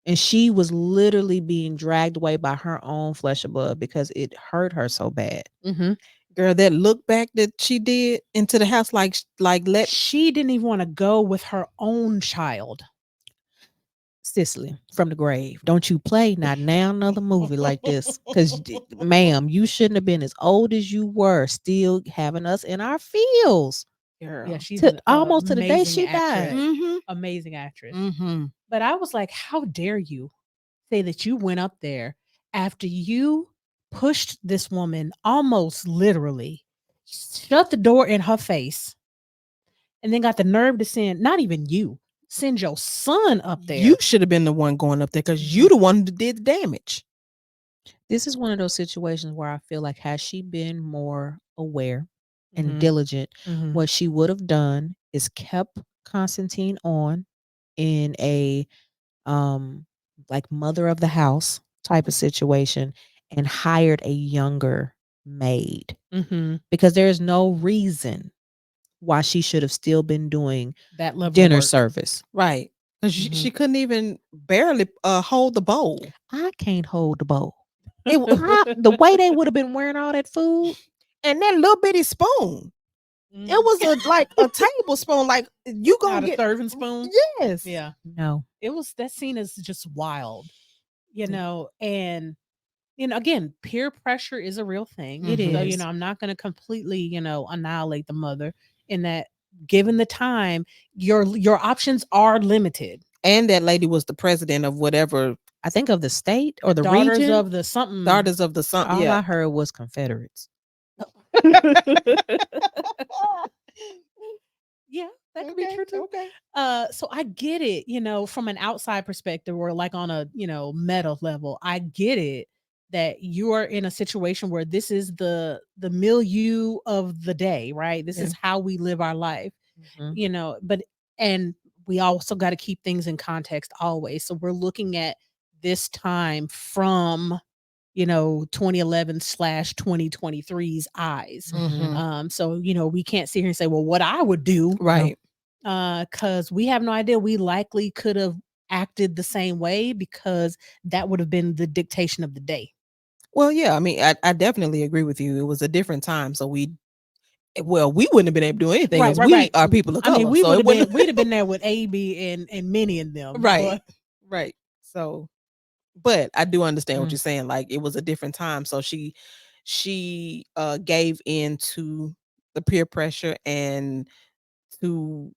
And she was literally being dragged away by her own flesh and blood because it hurt her so bad. Mhm. Girl, that look back that she did into the house, like She didn't even want to go with her own child. Cicely, from the grave. Don't you play not now another movie like this. Because, ma'am, you shouldn't have been as old as you were, still having us in our feels. girl. Yeah, she's To an almost to the day amazing she actress. died. Mm-hmm. Amazing actress. Mm-hmm. But I was like, how dare you say that you went up there after you pushed this woman almost literally, shut the door in her face, and then got the nerve to send your son up there. You should have been the one going up there because you the one who did the damage. This is one of those situations where I feel like, had she been more aware and diligent, what she would have done is kept Constantine on in a like mother of the house type of situation and hired a younger maid, because there is no reason why she should have still been doing that level dinner of work. service. Right. Because she couldn't even barely hold the bowl. I can't hold the bowl. The way they would have been wearing all that food. And that little bitty spoon. It was like a tablespoon. Like, you gonna Not a get serving spoon. Yes. Yeah, No. that scene is just wild, and again, peer pressure is a real thing. It So, is. I'm not going to completely, annihilate the mother in that. Given the time, your options are limited. And that lady was the president of whatever, I think of the state or the Daughters region. of the something. Daughters of the something. All Yeah. I heard was Confederates. Yeah, that could be true too. Okay. So I get it, from an outside perspective, or like on a meta level. I get it that you are in a situation where this is the milieu of the day, right? This is how we live our life, But and we also got to keep things in context always. So we're looking at this time from 2011/2023's eyes. So we can't sit here and say, well, what I would do, Right. because we have no idea. We likely could have acted the same way because that would have been the dictation of the day. Well, yeah, I mean, I definitely agree with you. It was a different time, so we wouldn't have been able to do anything, as we are people of color. I mean, so we'd have been there with AB and Minnie and them, right, but right. So, but I do understand what you're saying. Like, it was a different time, so she gave in to the peer pressure and to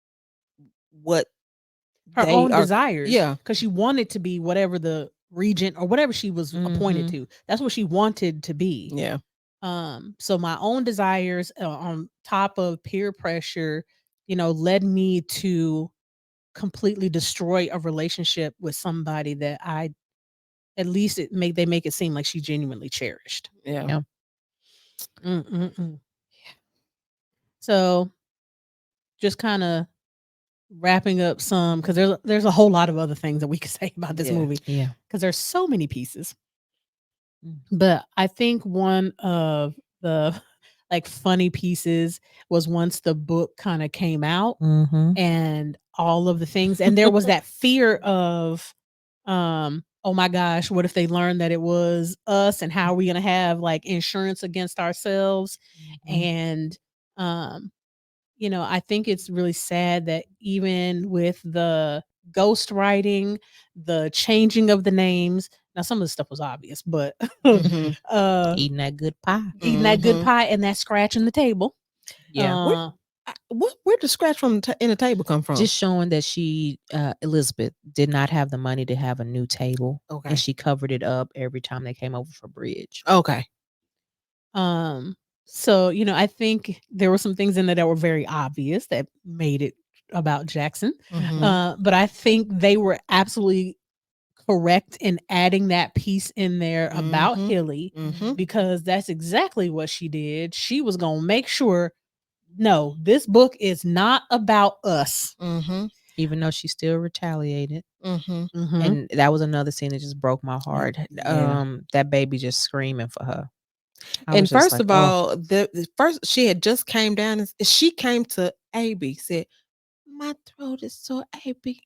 what her they own are. desires. Yeah, because she wanted to be whatever the regent or whatever she was appointed to. That's what she wanted to be. yeah. So my own desires on top of peer pressure, led me to completely destroy a relationship with somebody that at least they make it seem like she genuinely cherished. Yeah. Yeah. Mm-mm-mm. So just kind of wrapping up some, because there's a whole lot of other things that we could say about this Yeah. movie, Yeah. because there's so many pieces. Mm. But I think one of the like funny pieces was once the book kind of came out Mm-hmm. and all of the things, and there was that fear of oh my gosh, what if they learn that it was us, and how are we going to have like insurance against ourselves? Mm-hmm. And um I think it's really sad that even with the ghost writing, the changing of the names, now some of the stuff was obvious, but Mhm. Eating that good pie. eating that good Mhm. pie and that scratching the table. Yeah. Uh, Where did scratch from in the table come from? Just showing that Elizabeth did not have the money to have a new table. Okay. And she covered it up every time they came over for bridge. Okay. so I think there were some things in there that were very obvious that made it about Jackson. Mhm. But I think they were absolutely correct in adding that piece in there about Mhm. Hilly, Mhm. because that's exactly what she did. She was going to make sure, no, this book is not about us. Mhm. Even though she still retaliated. Mhm. Mm-hmm. And that was another scene that just broke my heart. Yeah. That baby just screaming for her. I And was just first like, of "Oh." all, the first she had just came down and she came to AB, said, "My throat is sore, AB."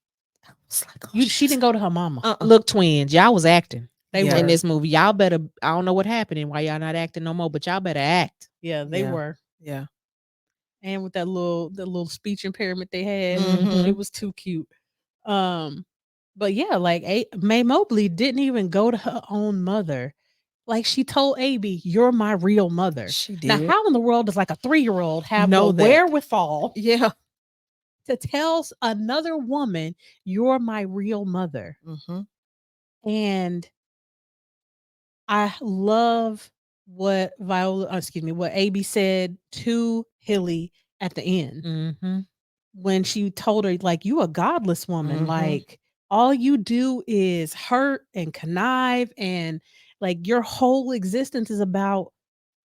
I was like, "Oh, She didn't go to her mama. Look, twins, y'all was acting They Yeah. were in this movie. Y'all better. I don't know what happened and why y'all not acting no more, but y'all better act. Yeah, they Yeah. were. Yeah. And with that little speech impairment they had, Mhm. it was too cute. But yeah, like Mae Mobley didn't even go to her own mother. Like she told AB, "You're my real mother." She Now, did. how in the world does like a 3-year-old have Know the that. wherewithal Yeah. to tell another woman, "You're my real mother"? Mhm. And I love what what AB said to Hilly at the end Mm-hmm. when she told her, like, "You a godless woman. Mhm. Like, all you do is hurt and connive, and like your whole existence is about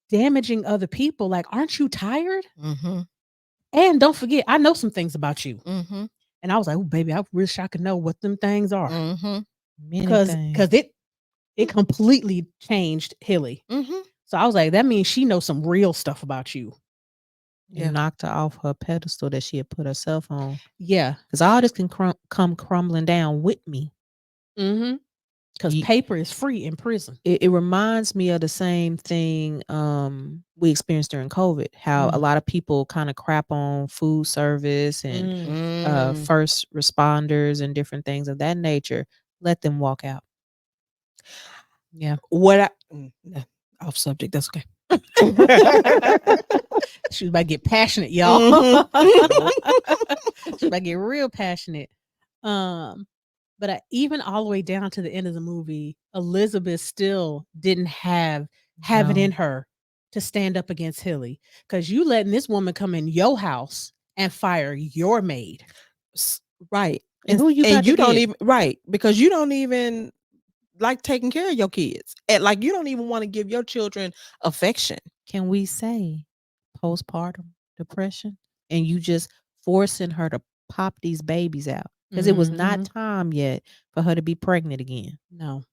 damaging other people. Like, aren't you tired? Mhm. And don't forget, I know some things about you." Mhm. And I was like, "Oh, baby, I wish I could know what them things are." Mhm. Many Because things. it completely changed Hilly. Mhm. So I was like, that means she knows some real stuff about you. Yeah. And knocked her off her pedestal that she had put herself on. Yeah. Because all this can come crumbling down with me. Mm-hmm. Because Ye- paper is free in prison. It reminds me of the same thing we experienced during COVID. How a lot of people kind of crap on food service and first responders and different things of that nature. Let them walk out. Yeah. Off subject. That's okay. She was about to get passionate, y'all. Mhm. She about to get real passionate. But even all the way down to the end of the movie, Elizabeth still didn't have it in her to stand up against Hilly, because you letting this woman come in your house and fire your maid. Right. And who you got you to don't get? even right, because you don't even like taking care of your kids. And like you don't even want to give your children affection. Can we say postpartum depression? And you just forcing her to pop these babies out because it was not time yet for her to be pregnant again. No.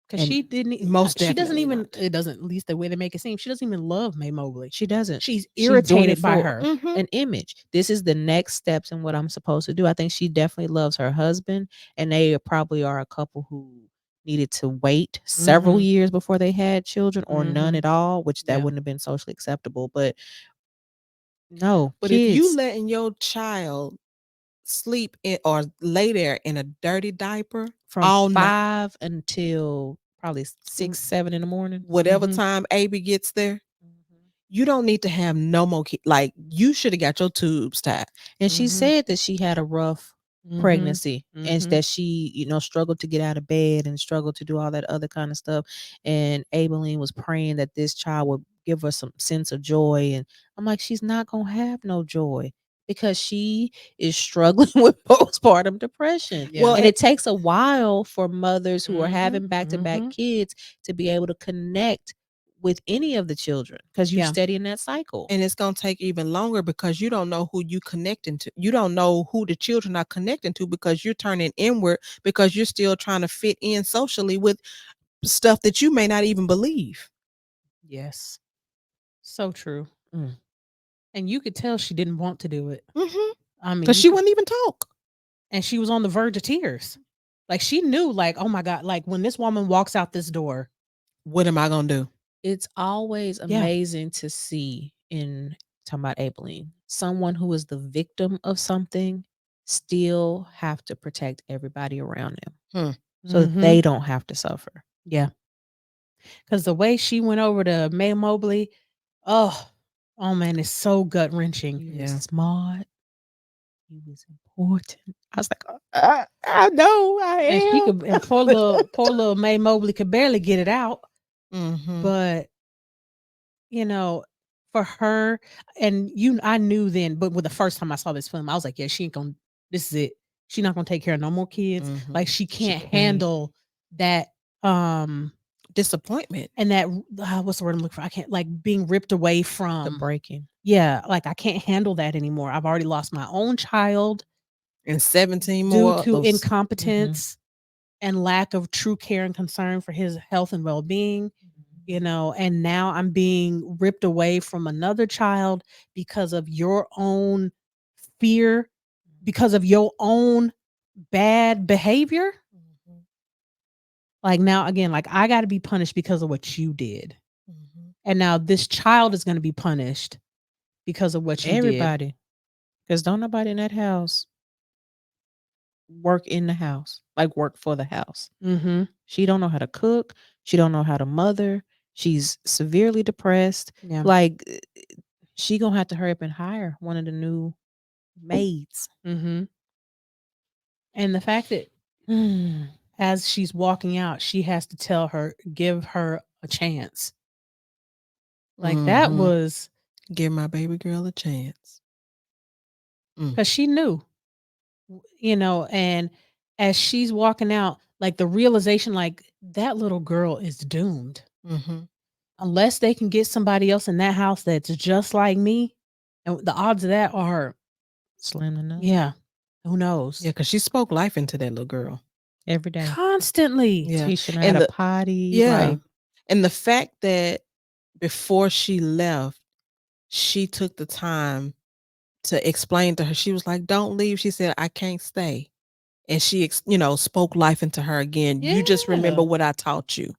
Because And she didn't. Most She doesn't definitely even. not. It doesn't. At least the way they make it seem, she doesn't even love Mae Mobley. she doesn't. She's She's doing it irritated by for her. Mhm. an image. This is the next steps in what I'm supposed to do. I think she definitely loves her husband, and they probably are a couple who needed to wait several years before they had children or none at all, which that Yeah. wouldn't have been socially acceptable. But no, But if you kids. letting your child sleep in or lay there in a dirty diaper From all night, 5 until probably 6, 7 in the morning. whatever time AB gets there, you don't need to have no more kids. Like you should have got your tubes tied. And she said that she had a rough pregnancy and that she, struggled to get out of bed and struggled to do all that other kind of stuff. And Abileen was praying that this child would give her some sense of joy. And I'm like, she's not going to have no joy. because she is struggling with postpartum depression. Yeah. And it takes a while for mothers who are Mhm, having back-to-back mhm. kids to be able to connect with any of the children because you Yeah. steady in that cycle. And it's gonna take even longer because you don't know who you connecting to. You don't know who the children are connecting to because you're turning inward because you're still trying to fit in socially with stuff that you may not even believe. Yes. So true. Mm. And you could tell she didn't want to do it. Mm-hmm. I mean, Because she wouldn't even talk. and she was on the verge of tears. Like she knew, like, oh my God, like when this woman walks out this door. What am I gonna do? It's always Yeah. amazing to see in talking about Abileen, someone who is the victim of something still have to protect everybody around them so that Mhm. they don't have to suffer. Yeah. Because the way she went over to May Mobley, oh man, it's so gut wrenching. You Yeah. was smart. You was important. I was like, I know I And she am. could, and poor little May Mobley could barely get it out. Mm-hmm. But you know, for her, and I knew then, but with the first time I saw this film, I was like, yeah, she ain't gonna. This is it. She's not gonna take care of no more kids. Mhm. Like she can't can't. handle that. Disappointment. And that what's the word I'm looking for? I can't, like, being ripped away The from. breaking. Yeah, like I can't handle that anymore. I've already lost my own child And 17 due more to of those. incompetence and lack of true care and concern for his health and well-being. And now I'm being ripped away from another child because of your own fear, because of your own bad behavior. Mhm. Like now, again, like I got to be punished because of what you did. Mhm. And now this child is going to be punished because of what you did. Everybody. Because don't nobody in that house work in the house, like work for the house. Mm-hmm. She don't know how to cook. She don't know how to mother. She's severely depressed. Yeah. Like she gonna have to hurry up and hire one of the new maids. Mm-hmm. And the fact that as she's walking out, she has to give her a chance. Like that Mhm. was Give my baby girl a chance. because she knew, and as she's walking out, like the realization, like that little girl is doomed Mhm. unless they can get somebody else in that house that's just like me. And the odds of that are, Slim enough. yeah, who knows? Yeah, because she spoke life into that little girl. Every day. Constantly. Yeah. Teaching her how And to the potty. yeah. Like, And the fact that before she left, she took the time to explain to her. She was like, "Don't leave." She said, "I can't stay." And she spoke life into her again. You just remember Yeah. what I taught you.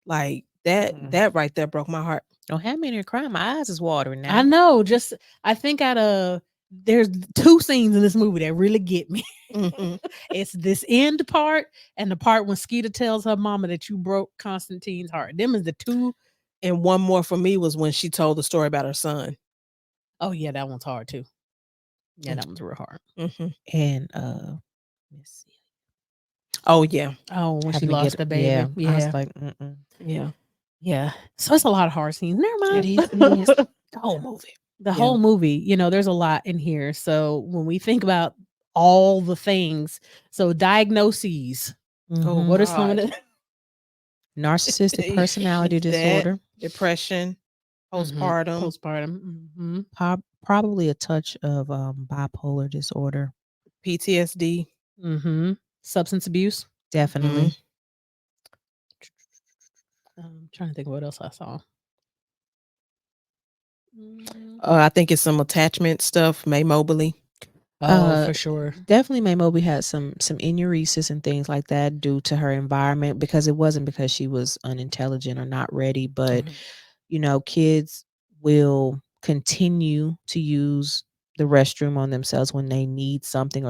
Like that right there broke my heart. don't have me in here crying. My eyes is watering now. I know. Just I think there's two scenes in this movie that really get me. Mhm. It's this end part and the part when Skeeter tells her mama that you broke Constantine's heart. Them is the two. And one more for me was when she told the story about her son. Oh yeah, that one's hard too. Yeah, that one's real hard. Mhm. And let's see. Oh yeah. Oh, when she Having to lost the baby. Yeah. Yeah. I was like, mm-mm. Yeah. Yeah. So it's a lot of hard scenes. Never mind. It is. The whole movie. The whole movie, there's a lot in here. So when we think about all the things, so diagnoses. Oh, What are some of God. the Narcissistic personality That, disorder. depression, postpartum. postpartum? Probably a touch of bipolar disorder. PTSD. Substance abuse. Definitely. Mhm. I'm trying to think of what else I saw. I think it's some attachment stuff. May Mobley. Oh, for sure. Definitely May Mobley had some enuresis and things like that due to her environment, because it wasn't because she was unintelligent or not ready, but kids will continue to use the restroom on themselves when they need something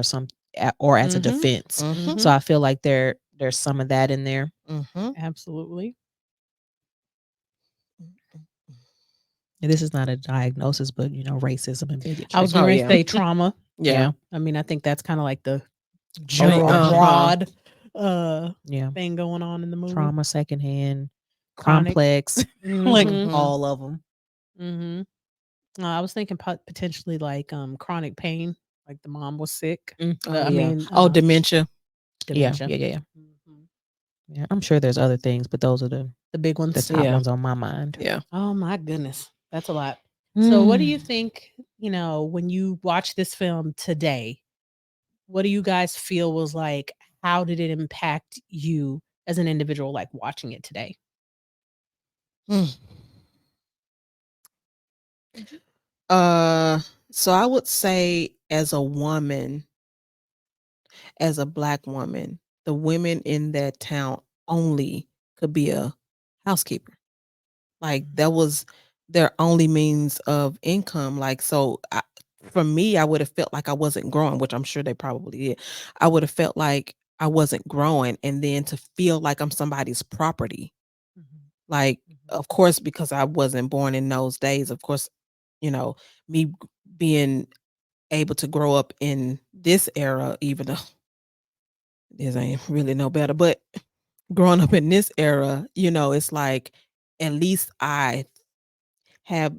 or as a defense. So I feel like there's some of that in there. Absolutely. And this is not a diagnosis, but racism and bigotry. I was going to say trauma. Yeah. I mean, I think that's kind of like the general broad thing going on in the movie. Trauma, secondhand, Chronic. complex, like all of them. I was thinking potentially like chronic pain, like the mom was sick. Oh I yeah. mean, Oh, dementia. Yeah, dementia. yeah, yeah, yeah. Mhm. Yeah, I'm sure there's other things, but those are The big the ones. top Yeah. ones on my mind. Yeah. Oh my goodness, that's a lot. So, what do you Mm. think? When you watch this film today, what do you guys feel was like? How did it impact you as an individual, like watching it today? Mm. Uh, so I would say as a woman, as a Black woman, the women in that town only could be a housekeeper. Like that was their only means of income. Like so, for me, I would have felt like I wasn't growing, which I'm sure they probably did. I would have felt like I wasn't growing, and then to feel like I'm somebody's property. Mhm. Like, Mhm. of course, because I wasn't born in those days. Of course, you know, me being able to grow up in this era, even though this ain't really no better, but growing up in this era, it's like at least I have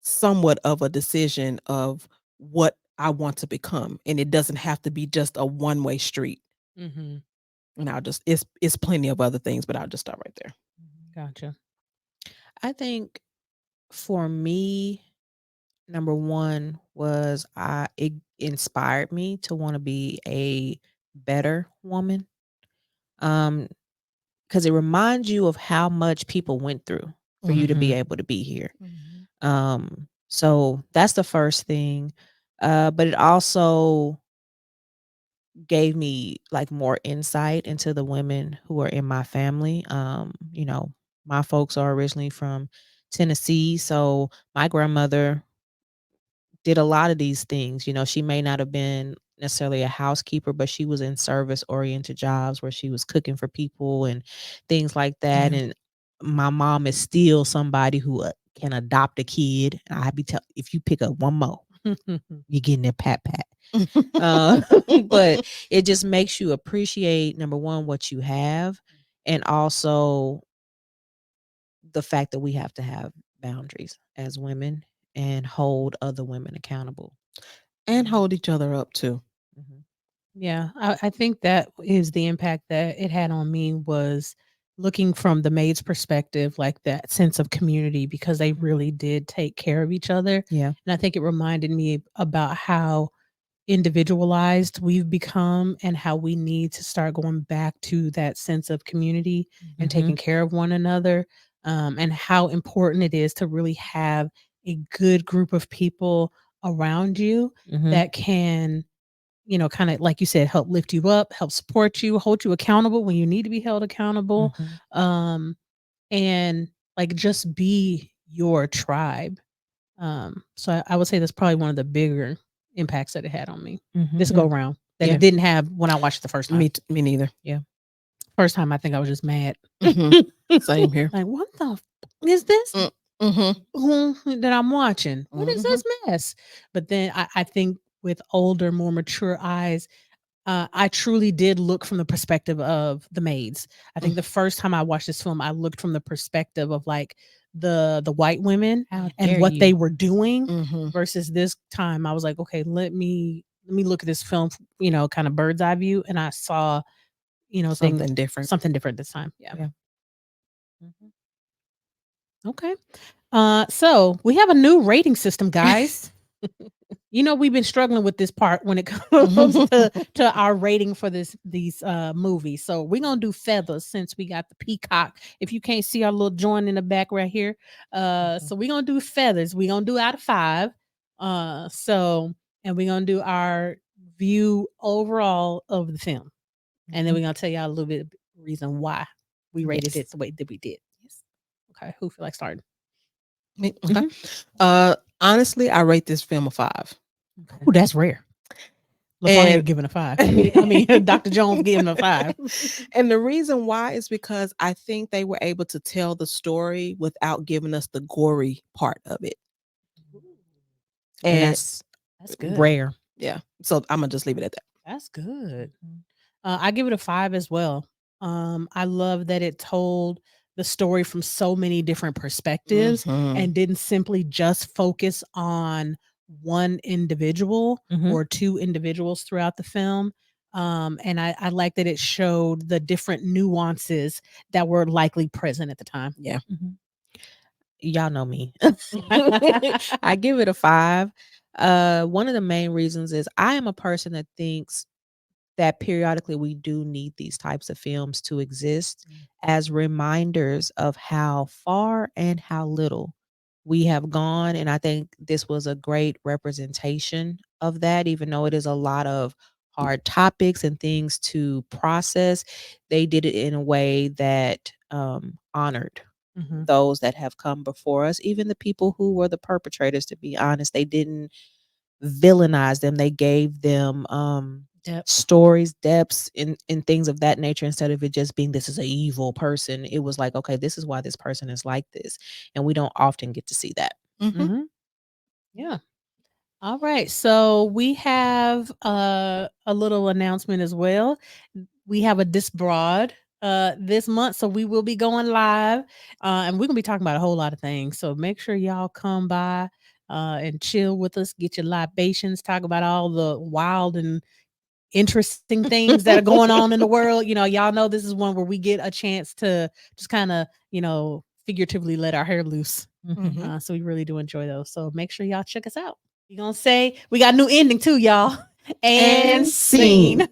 somewhat of a decision of what I want to become, and it doesn't have to be just a one-way street. Mhm. And I'll just it's plenty of other things, but I'll just stop right there. Gotcha. I think for me, number one was it inspired me to want to be a better woman. Um, because it reminds you of how much people went through for you to be Mhm. able to be here. Mhm. So that's the first thing. But it also gave me like more insight into the women who are in my family. My folks are originally from Tennessee, so my grandmother did a lot of these things. She may not have been necessarily a housekeeper, but she was in service oriented jobs where she was cooking for people and things like that. Yeah. And my mom is still somebody who can adopt a kid. I be tell if you pick up one more, you're getting that pat pat. But it just makes you appreciate number one what you have, and also the fact that we have to have boundaries as women and hold other women accountable. And hold each other up too. Mhm. Yeah, I think that is the impact that it had on me was looking from the maid's perspective, like that sense of community because they really did take care of each other. Yeah. And I think it reminded me about how individualized we've become and how we need to start going back to that sense of community and taking Mhm. care of one another, and how important it is to really have a good group of people around you Mhm. that can kind of like you said, help lift you up, help support you, hold you accountable when you need to be held accountable, Mhm. um, and like just be your tribe. So I would say that's probably one of the bigger impacts that it had on me Mhm. this Yeah. go around that Yeah. it didn't have when I watched it the first time. Me neither. Yeah. First time, I think I was just mad. Mhm. Same here. Like, what the is this Mhm. that I'm watching? What is Mhm. this mess? But then I think with older, more mature eyes, I truly did look from the perspective of the maids. I think the first time I watched this film, I looked from the perspective of like the white women How and dare what they you? were doing Mhm. versus this time I was like, okay, let me look at this film, kind of bird's eye view, and I saw, things Something different. something different this time. Yeah. Yeah. Mhm. Okay. So we have a new rating system, guys. We've been struggling with this part when it comes to our rating for these movies. So we're gonna do feathers since we got the peacock. If you can't see our little joint in the back right here, Mhm. so we're gonna do feathers. We're gonna do out of 5. And we're gonna do our view overall of the film, and then Mhm. we're gonna tell y'all a little bit of reason why we rated Yes. it the way that we did. Yes. Okay. Who feel like starting? Okay. Mhm. Honestly, I rate this film a 5. Oh, that's rare. And LaFonia giving a 5. I mean, Dr. Jones giving a 5. and the reason why is because I think they were able to tell the story without giving us the gory part of it. And And That's good. rare. yeah, so I'm gonna just leave it at that. That's good. Mhm. I give it a 5 as well. I love that it told the story from so many different perspectives Mhm. and didn't simply just focus on one individual Mhm. or two individuals throughout the film. And I like that it showed the different nuances that were likely present at the time. Yeah. Mhm. Y'all know me. I give it a 5. One of the main reasons is I am a person that thinks that periodically we do need these types of films to exist as reminders of how far and how little we have gone. And I think this was a great representation of that, even though it is a lot of hard topics and things to process. They did it in a way that honored Mhm. those that have come before us, even the people who were the perpetrators, to be honest. They didn't villainize them. They gave them Depth. stories, depths, and things of that nature instead of it just being this is a evil person. It was like, okay, this is why this person is like this. And we don't often get to see that. Mhm. Mhm. Yeah. All right. So we have a little announcement as well. We have a Disbroad this month. So we will be going live. And we're gonna be talking about a whole lot of things. So make sure y'all come by and chill with us, get your libations, talk about all the wild and interesting things that are going on in the world. You know, y'all know this is one where we get a chance to just kind of, figuratively let our hair loose. Mhm. So we really do enjoy those. So make sure y'all check us out. We gonna say we got a new ending too, y'all. And And scene. scene.